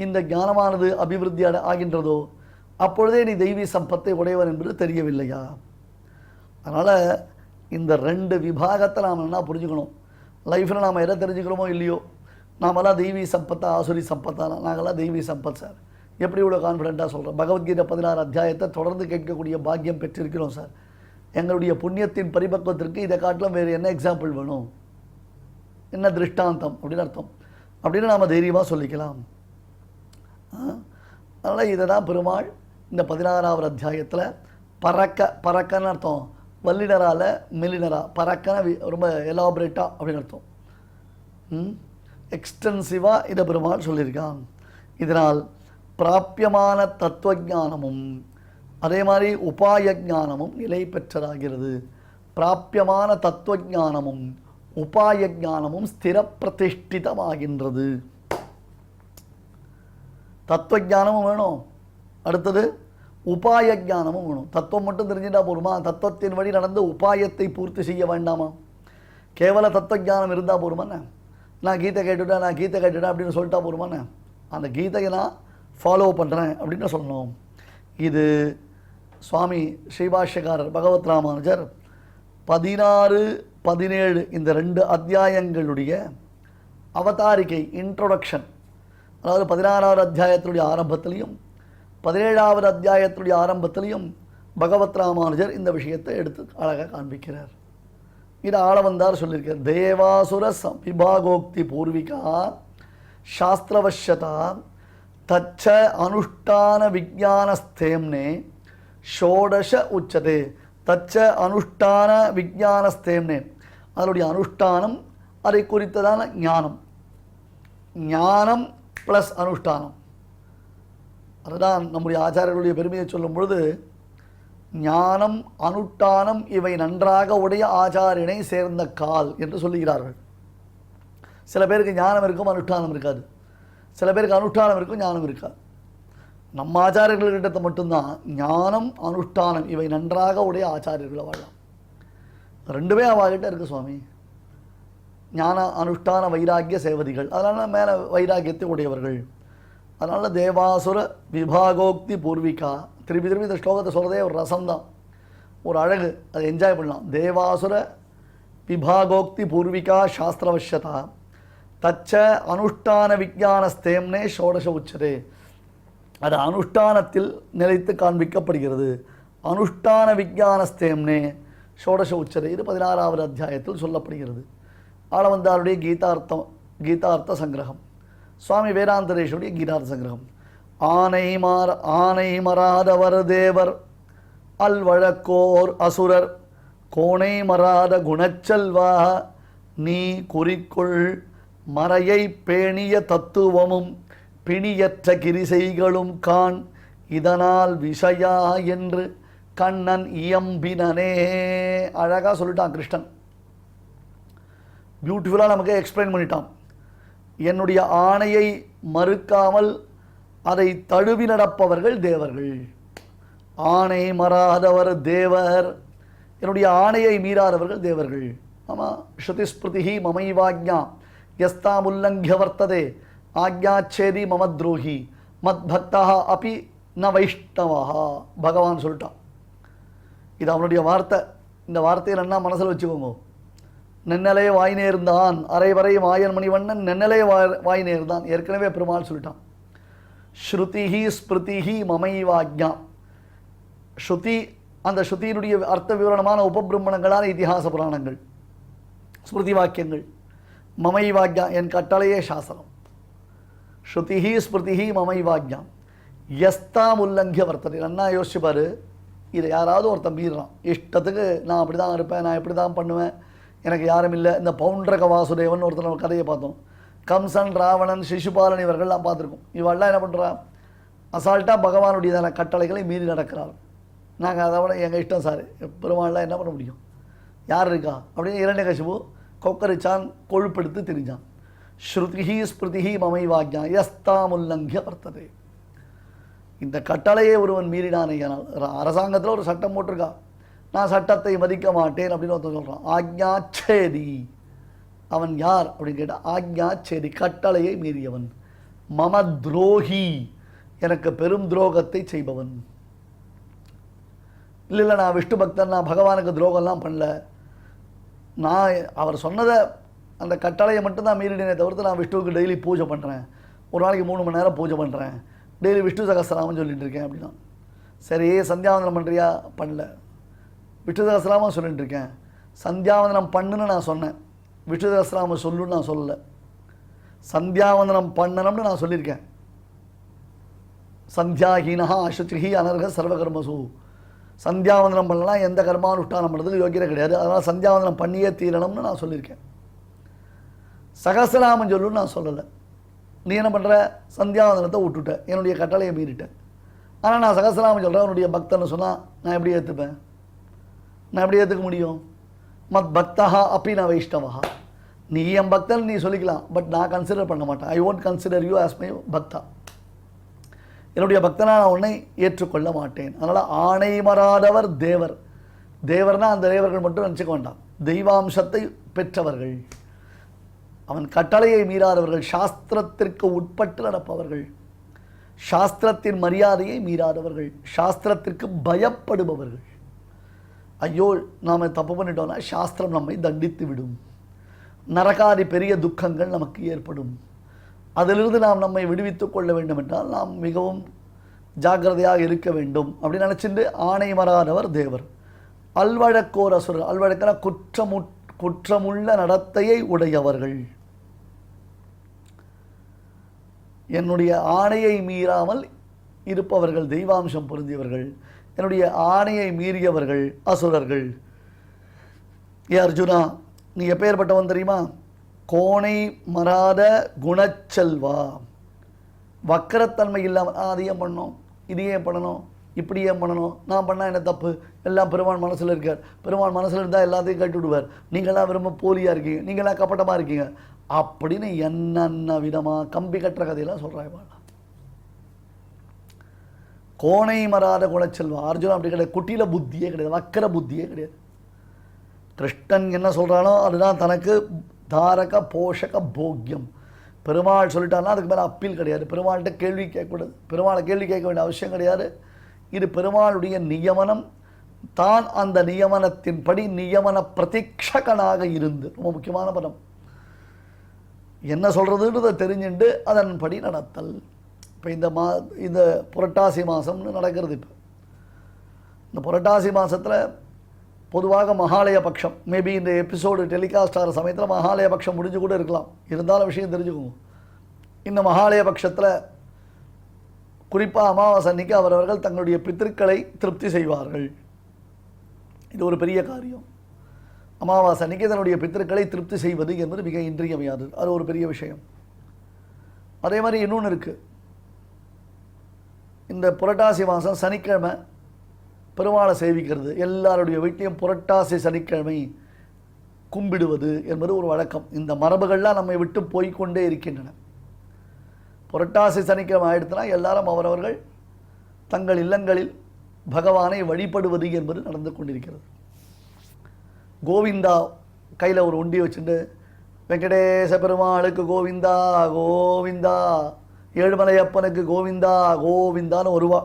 இந்த ஞானமானது அபிவிருத்தி ஆகின்றதோ, அப்பொழுதே நீ தெய்வீ சம்பத்தை உடையவன் என்பது தெரியவில்லையா? அதனால் இந்த 2 விபாகத்தை நாம் என்ன புரிஞ்சுக்கணும். லைஃப்பில் நாம் எதை தெரிஞ்சுக்கிறோமோ இல்லையோ, நாமெல்லாம் தெய்வீ சம்பத்தா ஆசுரி சம்பத்தா? நாங்கள்லாம் தெய்வீ சம்பத் சார். எப்படி இவ்வளோ கான்ஃபிடென்ட்டாக சொல்கிறோம்? பகவத்கீதை 16 அத்தியாயத்தை தொடர்ந்து கேட்கக்கூடிய பாக்கியம் பெற்றிருக்கிறோம் சார். எங்களுடைய புண்ணியத்தின் பரிபக்குவத்திற்கு இதை காட்டிலும் வேறு என்ன எக்ஸாம்பிள் வேணும், என்ன திருஷ்டாந்தம் அப்படின்னு அர்த்தம் அப்படின்னு நாம் தைரியமாக சொல்லிக்கலாம். அதனால் இதை தான் பெருமாள் இந்த 16வது அத்தியாயத்தில் பறக்கன்னு அர்த்தம், வல்லினரால் மெல்லினரா, பறக்கன ரொம்ப எலாபரேட்டாக அப்படின்னு அர்த்தம். எக்ஸ்டென்சிவாக இதை பெருமாள் சொல்லியிருக்கான். இதனால் பிராப்பியமான தத்துவஞானமும் அதே மாதிரி உபாய ஞானமும் நிலை பெற்றதாகிறது. பிராப்பியமான தத்துவஞானமும் உபாய ஞானமும் ஸ்திர பிரதிஷ்டிதமாகின்றது. தத்துவஞானமும் வேணும், அடுத்தது உபாய ஞானமும் வேணும். தத்துவம் மட்டும் தெரிஞ்சுட்டா போருமா? தத்துவத்தின் வழி நடந்து உபாயத்தை பூர்த்தி செய்ய வேண்டாமா? கேவல தத்துவஞானம் இருந்தால் போருமாண்ணே? நான் கீதை கேட்டுட்டேன் அப்படின்னு சொல்லிட்டா போருமாண்ணே? அந்த கீதையை நான் ஃபாலோ பண்ணுறேன் அப்படின்னு சொல்லணும். இது சுவாமி ஸ்ரீபாஷ்யக்காரர் பகவத் ராமானுஜர் 16, 17 இந்த 2 அத்தியாயங்களுடைய அவதாரிகை, இன்ட்ரோடக்ஷன், அதாவது 16வது அத்தியாயத்தினுடைய ஆரம்பத்திலையும் 17வது அத்தியாயத்தினுடைய ஆரம்பத்திலையும் பகவத் ராமானுஜர் இந்த விஷயத்தை எடுத்து அழகாக காண்பிக்கிறார். இது ஆளவந்தார் சொல்லியிருக்கார். தேவாசுர விபாகோக்தி பூர்விகா சாஸ்திரவஷ்யதா தச்ச அனுஷ்டான விஜானஸ்தேம்னே ஷோடச உச்சதே. தச்ச அனுஷ்டான விஜானஸ்தேம்னே, அதனுடைய அனுஷ்டானம், அதை குறித்ததான ஞானம், ஞானம் ப்ளஸ் அனுஷ்டானம். அதுதான் நம்முடைய ஆச்சாரியர்களுடைய பெருமையை சொல்லும் பொழுது, ஞானம் அனுஷ்டானம் இவை நன்றாக உடைய ஆச்சாரியனை சேர்ந்த கால் என்று சொல்லுகிறார்கள். சில பேருக்கு ஞானம் இருக்கும், அனுஷ்டானம் இருக்காது. சில பேருக்கு அனுஷ்டானம் இருக்கும், ஞானம் இருக்காது. நம்ம ஆச்சாரியர்களிடத்தை மட்டும்தான் ஞானம் அனுஷ்டானம் இவை நன்றாக உடைய ஆச்சாரியர்களை வாழலாம். 2மே அவகிட்ட இருக்குது சுவாமி. ஞான அனுஷ்டான வைராக்கிய சேவதிகள், அதனால் மேலே வைராக்கியத்தை உடையவர்கள். அதனால் தேவாசுர விபாகோக்தி பூர்விகா, திருப்பி திருப்பி இந்த ஸ்லோகத்தை சொல்கிறதே ஒரு ரசம்தான், ஒரு அழகு, அதை என்ஜாய் பண்ணலாம். தேவாசுர விபாகோக்தி பூர்விகா சாஸ்திரவஷ்யதா தச்ச அனுஷ்டான விஜானஸ்தேம்னே ஷோடச உச்சதே. அது அனுஷ்டானத்தில் நிலைத்து காண்பிக்கப்படுகிறது. அனுஷ்டான விஜானஸ்தேம்னே ஷோடச உச்சதே. இது 16வது அத்தியாயத்தில் சொல்லப்படுகிறது. ஆளவந்தாருடைய கீதார்த்த சங்கிரகம், சுவாமி வேதாந்தரேஷுடைய கீதார்த்த சங்கிரகம். ஆனை மராதவர் தேவர் அல்வழக்கோர் அசுரர் கோணை மராத குணச்செல்வா நீ குறிக்குள் மறையை பேணிய தத்துவமும் பிணியற்ற கிரிசைகளும் காண் இதனால் விஷயா என்று கண்ணன் இயம்பினனே. அழகாக சொல்லிட்டான் கிருஷ்ணன், பியூட்டிஃபுல்லாக நமக்கு எக்ஸ்பிளைன் பண்ணிட்டான். என்னுடைய ஆணையை மறுக்காமல் அதை தழுவி நடப்பவர்கள் தேவர்கள். ஆணை மறாதவர் தேவர், என்னுடைய ஆணையை மீறாதவர்கள் தேவர்கள். ஆமாம், ஸ்ருதிஸ்மிருதி மமைவாக்ஞா யஸ்தாம் உல்லங்கிய வர்த்ததே ஆக்ஞாச்சேதி மமத்ரோஹி மத் பக்தா அப்பி ந வைஷ்ணவா. பகவான் சொல்லிட்டான். இது அவனுடைய வார்த்தை. இந்த வார்த்தையை நல்லா மனசில் வச்சுக்கோங்க. நென்னலே வாய் நேர்ந்தான் அரைவரை மாயன் மணிவண்ணன் நென்னலே வாய் நேர்ந்தான். ஏற்கனவே பெருமாள் சொல்லிட்டான். ஸ்ருதிஹி ஸ்மிருதிஹி மமைவாக்ஞா. ஸ்ருதி, அந்த ஸ்ருதியினுடைய அர்த்த விவரணமான உபபிரம்மணங்களான இதிகாச புராணங்கள், ஸ்மிருதி வாக்கியங்கள். மமைவாக்ஞா, என் கட்டளையே சாசனம். ஸ்ருதிஹி ஸ்மிருதிஹி மமைவாக்ஞா யஸ்தாம் உல்லங்கிய வர்த்தனை. நன்னா யோசிச்சுப்பார். இதை யாராவது ஒருத்தன் மீறான், இஷ்டத்துக்கு நான் அப்படி தான் இருப்பேன், நான் இப்படி தான் பண்ணுவேன், எனக்கு யாரும் இல்லை. இந்த பவுண்டரக வாசுதேவன் ஒருத்தர் கதையை பார்த்தோம். கம்சன், ராவணன், சிசுபாலன் இவர்கள்லாம் பார்த்துருக்கோம். இவெல்லாம் என்ன பண்ணுறான்? அசால்ட்டாக பகவானுடையதான கட்டளைகளை மீறி நடக்கிறார். நாங்கள் அதை விட எங்கள் இஷ்டம் சார், பெருமாள்லாம் என்ன பண்ண முடியும், யார் இருக்கா அப்படின்னு இரண்யகசிபு கொக்கரிச்சான், கொழுப்பெடுத்து திரிஞ்சான். ஸ்ருதிஹி ஸ்மிருதிஹி மமைவாக்ஞா யஸ்தாம் உல்லங்கிய வர்த்ததே. இந்த கட்டளையை ஒருவன் மீறினானேயானால், அரசாங்கத்தில் ஒரு சட்டம் போட்டிருக்கா, நான் சட்டத்தை மதிக்க மாட்டேன் அப்படின்னு ஒருத்தன் சொல்கிறான். ஆக்ஞாச்சேதி. அவன் யார் அப்படின்னு கேட்டால் ஆக்ஞாச்சேதி, கட்டளையை மீறியவன். மம துரோகி, எனக்கு பெரும் துரோகத்தை செய்பவன். இல்லை நான் விஷ்ணு பக்தன், நான் பகவானுக்கு துரோகம்லாம் பண்ணல, நான் அவர் சொன்னதை அந்த கட்டளையை மட்டும்தான் மீறினே தவிர்த்து நான் விஷ்ணுவுக்கு டெய்லி பூஜை பண்ணுறேன், ஒரு நாளைக்கு 3 மணி நேரம் பூஜை பண்ணுறேன், டெய்லி விஷ்ணு சகஸ்ரநாமம் சொல்லிட்டு இருக்கேன் அப்படின்னா. சரி, சந்தியாவந்தனம் பண்ணுறியா? பண்ணல. விஷ்ணு சகஸ்ரநாமம் சொல்லிட்டு இருக்கேன். சந்தியாவந்தனம் பண்ணுன்னு நான் சொன்னேன், விஷ்ணு சகஸ்ரநாமம் சொல்லுன்னு நான் சொல்லலை. சந்தியாவந்தனம் பண்ணணும்னு நான் சொல்லியிருக்கேன். சந்தியாஹீனா அசுச்சிஹி அனர்ஹ சர்வகர்மசு. சந்தியாவந்தனம் பண்ணலாம், எந்த கர்மானுஷ்டானம் பண்ணுறதுக்கு யோகியதை கிடையாது. அதனால் சந்தியாவந்தனம் பண்ணியே தீரணும்னு நான் சொல்லியிருக்கேன். சகஸ்ரநாமம் சொல்லுன்னு நான் சொல்லலை. நீ என்ன பண்ணுற? சந்தியாவந்தனத்தை விட்டுட்ட, என்னுடைய கட்டளையை மீறிட்டேன். ஆனால் நான் சகஸ்ரநாமம் சொல்கிறேன், உன்னுடைய பக்தன்னு சொன்னால் நான் எப்படி ஏற்றுப்பேன்? நான் எப்படி ஏற்றுக்க முடியும்? மத் பக்தா அப்படி நான் வைஷ்ணவா. நீ என் பக்தன் நீ சொல்லிக்கலாம், பட் நான் கன்சிடர் பண்ண மாட்டேன். I won't consider you as my bhakta. என்னுடைய பக்தனாக நான் உன்னை ஏற்றுக்கொள்ள மாட்டேன். அதனால் ஆணை மறாதவர் தேவர். தேவர்னால் அந்த தேவர்கள் மட்டும் நினச்சிக்க வேண்டாம், தெய்வாம்சத்தை பெற்றவர்கள், அவன் கட்டளையை மீறாதவர்கள், சாஸ்திரத்திற்கு உட்பட்டு நடப்பவர்கள், சாஸ்திரத்தின் மரியாதையை மீறாதவர்கள், சாஸ்திரத்திற்கு பயப்படுபவர்கள். ஐயோ நாம் தப்பு பண்ணிட்டோம்னா சாஸ்திரம் நம்மை தண்டித்து விடும், நரகாதி பெரிய துக்கங்கள் நமக்கு ஏற்படும், அதிலிருந்து நாம் நம்மை விடுவித்துக் கொள்ள வேண்டும் என்றால் நாம் மிகவும் ஜாக்கிரதையாக இருக்க வேண்டும் அப்படின்னு நினச்சிட்டு ஆணை மறாதவர் தேவர். அல்வழக்கோர் அசுரர். அல்வழக்கன குற்றமுள்ள நடத்தையை உடையவர்கள். என்னுடைய ஆணையை மீறாமல் இருப்பவர்கள் தெய்வாம்சம் பொருந்தியவர்கள், என்னுடைய ஆணையை மீறியவர்கள் அசுரர்கள். ஏ அர்ஜுனா, நீ எப்பேற்பட்டவன் தெரியுமா? கோணை மறாத குணச்செல்வா. வக்கரத்தன்மை இல்லாமல் அது ஏன் பண்ணணும், இது ஏன் பண்ணணும், இப்படி ஏன் பண்ணணும், நான் பண்ணால் என்ன தப்பு, எல்லாம் பெருமாள் மனசில் இருக்கார், பெருமாள் மனசில் இருந்தால் எல்லாத்தையும் கட்டி விடுவார், நீங்களாம் ரொம்ப போலியாக இருக்கீங்க, நீங்களாம் கப்பட்டமாக இருக்கீங்க அப்படின்னு என்னென்ன விதமாக கம்பி கட்டுற கதையெல்லாம் சொல்கிறாங்க. கோணை மறாத குணச்செல்வா. அர்ஜுனா அப்படி கிடையாது, குட்டியில் புத்தியே கிடையாது, வக்கர புத்தியே கிடையாது. கிருஷ்ணன் என்ன சொல்கிறானோ அதுதான் தனக்கு தாரக போஷக போக்கியம். பெருமாள் சொல்லிட்டான்னா அதுக்கு மேலே அப்பீல் கிடையாது. பெருமாள்கிட்ட கேள்வி கேட்கக்கூடாது, பெருமாளை கேள்வி கேட்க வேண்டிய அவசியம் கிடையாது. இது பெருமாளுடைய நியமனம். தான் அந்த நியமனத்தின்படி நியமன பிரதீட்சகனாக இருந்து, ரொம்ப முக்கியமான பதம், என்ன சொல்கிறதுன்றதை தெரிஞ்சுட்டு அதன்படி நடத்தல். இப்போ இந்த புரட்டாசி மாதம்னு நடக்கிறது. இப்போ இந்த புரட்டாசி மாதத்தில் பொதுவாக மகாலய பட்சம், மேபி இந்த எபிசோடு டெலிகாஸ்ட் ஆகிற சமயத்தில் மகாலய பட்சம் முடிஞ்சு கூட இருக்கலாம். இருந்தாலும் விஷயம் தெரிஞ்சுக்கோங்க, இந்த மகாலய பட்சத்தில் குறிப்பாக அமாவாசை அன்னைக்கு அவரவர்கள் தங்களுடைய பித்திருக்களை திருப்தி செய்வார்கள். இது ஒரு பெரிய காரியம். அமாவாசை அன்னைக்கு தன்னுடைய பித்திருக்களை திருப்தி செய்வது என்பது மிக இன்றியமையாதது. அது ஒரு பெரிய விஷயம். அதே மாதிரி இன்னொன்று இருக்குது. இந்த புரட்டாசி மாதம் சனிக்கிழமை பெருமாளை சேவிக்கிறது. எல்லாருடைய வீட்லையும் புரட்டாசி சனிக்கிழமை கும்பிடுவது என்பது ஒரு வழக்கம். இந்த மரபுகள்லாம் நம்மை விட்டு போய்கொண்டே இருக்கின்றன. புரட்டாசி சனிக்கிழமை ஆயிடுத்துனா எல்லாரும் அவரவர்கள் தங்கள் இல்லங்களில் பகவானை வழிபடுவது என்பது நடந்து கொண்டிருக்கிறது. கோவிந்தா கையில் ஒரு உண்டி வச்சுட்டு வெங்கடேச பெருமாளுக்கு கோவிந்தா கோவிந்தா, ஏழுமலையப்பனுக்கு கோவிந்தா கோவிந்தான்னு வருவா.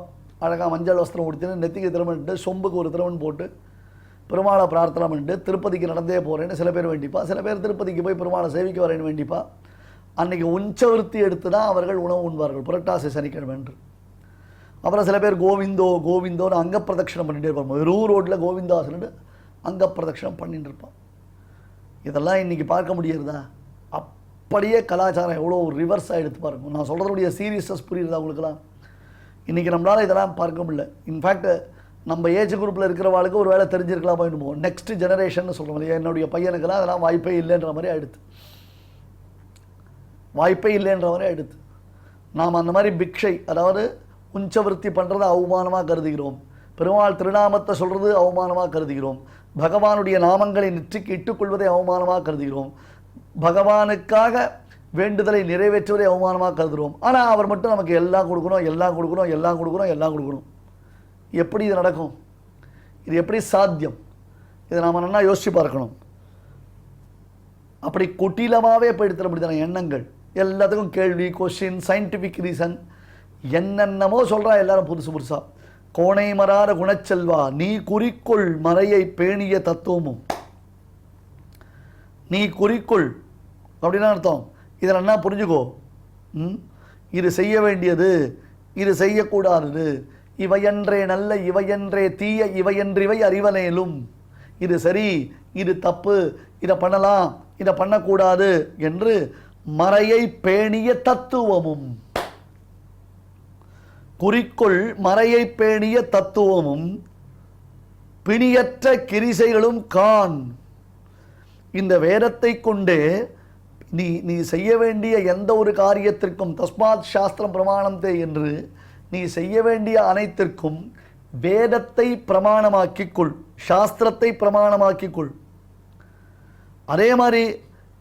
அழகாக மஞ்சள் வஸ்திரம் கொடுத்துன்னு நெத்திக்கு திருமணிட்டு சொம்புக்கு ஒரு திருமண் போட்டு பெருமாளை பிரார்த்தனை பண்ணிட்டு திருப்பதிக்கு நடந்தே போகிறேன்னு சில பேர் வேண்டிப்பா. சில பேர் திருப்பதிக்கு போய் பெருமாளை சேவிக்க வரேன்னு வேண்டிப்பா. அன்றைக்கி உஞ்சவிருத்தி எடுத்து தான் அவர்கள் உணவு உண்பார்கள் புரட்டாசி சனிக்கிழமை என்று. அப்புறம் சில பேர் கோவிந்தோ கோவிந்தோன்னு அங்க பிரதட்சணம் பண்ணிகிட்டே இருப்பாங்க. வெறும் ரோட்டில் கோவிந்தா சொல்லிட்டு அங்க பிரதட்சணம் பண்ணிட்டு இருப்பான். இதெல்லாம் இன்றைக்கி பார்க்க முடியுறதா? அப்படியே கலாச்சாரம் எவ்வளோ ரிவர்ஸாக எடுத்து பாருங்க. நான் சொல்கிறதுடைய சீரியஸ்னஸ் புரியுறதா உங்களுக்குலாம்? இன்றைக்கி நம்மளால் இதெல்லாம் பார்க்க முடியல. இன்ஃபேக்ட் நம்ம ஏஜ் குரூப்பில் இருக்கிறவாளுக்கு ஒரு வேலை தெரிஞ்சிருக்கலாம் போயிடுமோ. நெக்ஸ்ட் ஜெனரேஷன் சொல்கிறோம் இல்லையா, என்னுடைய பையனுக்கெல்லாம் அதெல்லாம் வாய்ப்பே இல்லைன்ற மாதிரி ஆகிடுது. வாய்ப்பே இல்லைன்ற மாதிரி ஆகிடுது. நாம் அந்த மாதிரி பிக்ஷை, அதாவது உஞ்சவிருத்தி பண்ணுறதை அவமானமாக கருதுகிறோம். பெருமாள் திருநாமத்தை சொல்கிறது அவமானமாக கருதுகிறோம். பகவானுடைய நாமங்களை நெற்றிக்கு இட்டுக்கொள்வதை அவமானமாக கருதுகிறோம். பகவானுக்காக வேண்டுதலை நிறைவேற்றுவதை அவமானமாக கருதுகிறோம். ஆனால் அவர் மட்டும் நமக்கு எல்லாம் கொடுக்கணும், எல்லாம் கொடுக்கணும், எல்லாம் கொடுக்கணும், எல்லாம் கொடுக்கணும். எப்படி இது நடக்கும்? இது எப்படி சாத்தியம்? இதை நாம் நல்லா யோசிச்சு பார்க்கணும். அப்படி குட்டிலமாகவே போயிடுத்து அப்படித்தான எண்ணங்கள். எல்லாத்துக்கும் கேள்வி, கொஸ்டின், சயின்டிஃபிக் ரீசன், என்னென்னமோ சொல்கிறா எல்லாரும் புதுசு புதுசாக. கோணை மராத குணச்செல்வா நீ குறிக்கொள் மறையை பேணிய தத்துவமும். நீ குறிக்கொள் அப்படின்னா அர்த்தம், இதில் என்ன புரிஞ்சுக்கோ, இது செய்ய வேண்டியது, இது செய்யக்கூடாதது, இவையன்றே நல்ல, இவையன்றே தீய, இவையன்றிவை அறிவனேலும், இது சரி, இது தப்பு, இதை பண்ணலாம், இதை பண்ணக்கூடாது என்று மறையை பேணிய தத்துவமும். குறிக்கொள் மறையை பேணிய தத்துவமும் பிணியற்ற கிரிசைகளும் காண். இந்த வேதத்தை கொண்டே நீ செய்ய வேண்டிய எந்த ஒரு காரியத்திற்கும் தஸ்மாத் சாஸ்திரம் பிரமாணந்தே என்று நீ செய்ய வேண்டிய அனைத்திற்கும் வேதத்தை பிரமாணமாக்கிக் கொள், சாஸ்திரத்தை பிரமாணமாக்கிக் கொள். அதே மாதிரி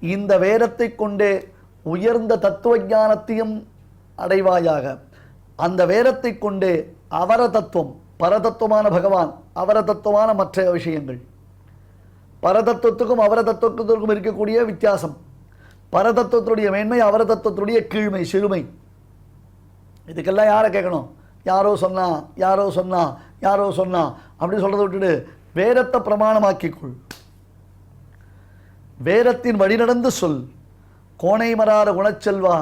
இந்த வேதத்தை கொண்டே உயர்ந்த தத்துவ ஞானத்தையும் அடைவாயாக. அந்த வேதத்தை கொண்டே அவர தத்துவம், பரதத்துவமான பகவான், அவர தத்துவமான மற்ற விஷயங்கள், பரதத்துவத்துக்கும் அவர தத்துவத்திற்கும் இருக்கக்கூடிய வித்தியாசம், பரதத்துவத்துடைய மேன்மை, அவர தத்துவத்துடைய கீழ்மை, சிறுமை, இதுக்கெல்லாம் யாரை கேட்கணும்? யாரோ சொன்னா, யாரோ சொன்னா, யாரோ சொன்னா அப்படின்னு சொல்றதை விட்டுட்டு வேதத்தை பிரமாணமாக்கிக்கொள், வேதத்தின் வழிநடந்து சொல். கோணை மராத குணச்செல்வா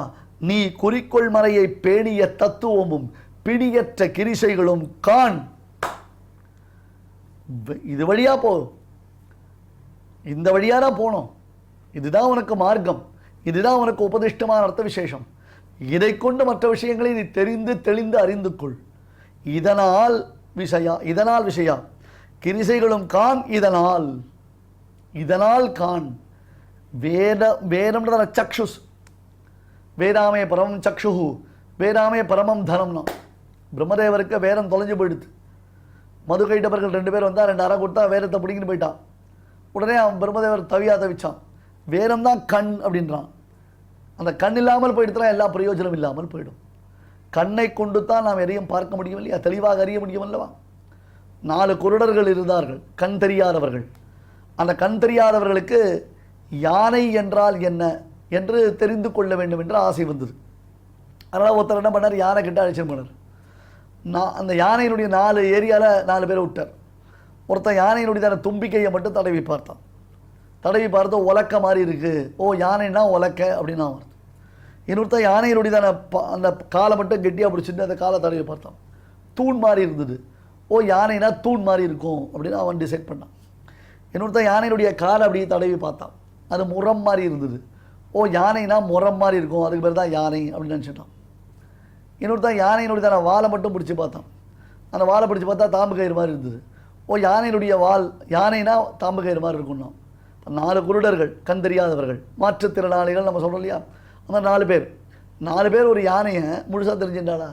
நீ குறிக்கொள் மறையை பேணிய தத்துவமும் பிடியற்ற கிரிசைகளும் காண். இது வழியா போ, இந்த வழியா தான் போனோம். இதுதான் உனக்கு மார்க்கம், இதுதான் உனக்கு உபதிஷ்டமான அர்த்த விசேஷம். இதை கொண்டு மற்ற விஷயங்களை நீ தெரிந்து தெளிந்து அறிந்து கொள். இதனால் விஷயா கிரிசைகளும் காண். இதனால் காண். வேதம்ன்ற சக்ஷுஸ், வேதாமே பரமம் சக்ஷுஹு, வேதாமே பரமம் தனம்னா. பிரம்மதேவருக்கு வேதம் தொலைஞ்சு போயிடுது. மது கைட்டவர்கள் 2 பேர் வந்தால் 2 அறை கொடுத்தா வேதத்தை பிடிங்கின்னு போயிட்டான். உடனே அவன் பிரம்மதேவர் தவிச்சான். வேதம் தான் கண் அப்படின்றான். அந்த கண் இல்லாமல் போயிடுத்துனா எல்லா பிரயோஜனம் இல்லாமல் போயிடும். கண்ணை கொண்டு தான் நாம் எதையும் பார்க்க முடியும் இல்லையா, தெளிவாக அறிய முடியும் அல்லவா. 4 குருடர்கள் இருந்தார்கள், கண் தெரியாதவர்கள். அந்த கண் தெரியாதவர்களுக்கு யானை என்றால் என்ன என்று தெரிந்து கொள்ள வேண்டும் என்று ஆசை வந்தது. அதனால் ஒருத்தர் என்ன பண்ணார், யானை கிட்ட அழைச்சிட்டு போனார். அந்த யானையினுடைய 4 ஏரியாவில் 4 பேரை விட்டார். ஒருத்தன் யானையினுடைய தும்பிக்கையை மட்டும் தடவி பார்த்தான். தடவி பார்த்து உலக்க மாதிரி இருக்குது, ஓ யானைன்னா உலக்க அப்படின்னு நான் வருது. இன்னொருத்தன் யானையினுடைய அந்த காலை மட்டும் கெட்டியாக பிடிச்சிட்டு அந்த காலை தடவி பார்த்தான், தூண் மாதிரி இருந்தது, ஓ யானைனா தூண் மாதிரி இருக்கும் அப்படின்னு அவன் டிசைட் பண்ணான். இன்னொருத்தன் யானையினுடைய காலை அப்படியே தடவி பார்த்தான், அது முறம் மாதிரி இருந்தது, ஓ யானைனா முறம் மாதிரி இருக்கும், அதுக்கு பேர் தான் யானை அப்படின்னு நினச்சிட்டான். இன்னொருத்தன் யானையினுடைய வாலை மட்டும் பிடிச்சி பார்த்தான். அந்த வாலை பிடிச்சி பார்த்தா தாம்பு கயிறு மாதிரி இருந்தது, ஓ யானையினுடைய வால், யானைனா தாம்பு கயிறு மாதிரி இருக்கும்னா. 4 குருடர்கள், கண் தெரியாதவர்கள், மாற்றுத்திறனாளிகள் நம்ம சொல்கிறோம் இல்லையா, அந்த 4 பேர் ஒரு யானையை முழுசாக தெரிஞ்சுட்டாளா?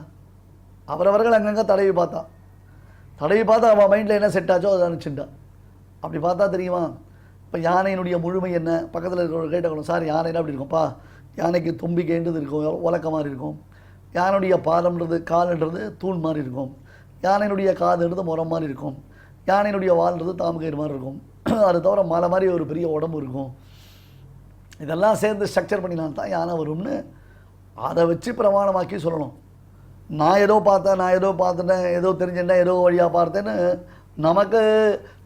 அவரவர்கள் அங்கங்கே தடவி பார்த்தா அவன் மைண்டில் என்ன செட் ஆச்சோ அதை நினச்சிட்டான். அப்படி பார்த்தா தெரியுமா, இப்போ யானையினுடைய முழுமை என்ன? பக்கத்தில் இருக்கிறவங்க கேட்டக்கணும், சார் யானைனா அப்படி இருக்கும்ப்பா, யானைக்கு தும்பிக்கைன்றது இருக்கும், உலக்க மாதிரி இருக்கும், யானையுடைய பாதம்ன்றது கால்ன்றது தூண் மாதிரி இருக்கும், யானையினுடைய காதுன்றது முறம் மாதிரி இருக்கும், யானையினுடைய வால்ன்றது தாமகயிறு மாதிரி இருக்கும், அது தவிர மலை மாதிரி ஒரு பெரிய உடம்பு இருக்கும். இதெல்லாம் சேர்ந்து ஸ்ட்ரக்சர் பண்ணினா தான் யானை வரும்னு அதை வச்சு பிரமாணமாக்கி சொல்லணும். நான் ஏதோ பார்த்துட்டேன், ஏதோ தெரிஞ்சுட்டேன், ஏதோ வழியாக பார்த்தேன்னு நமக்கு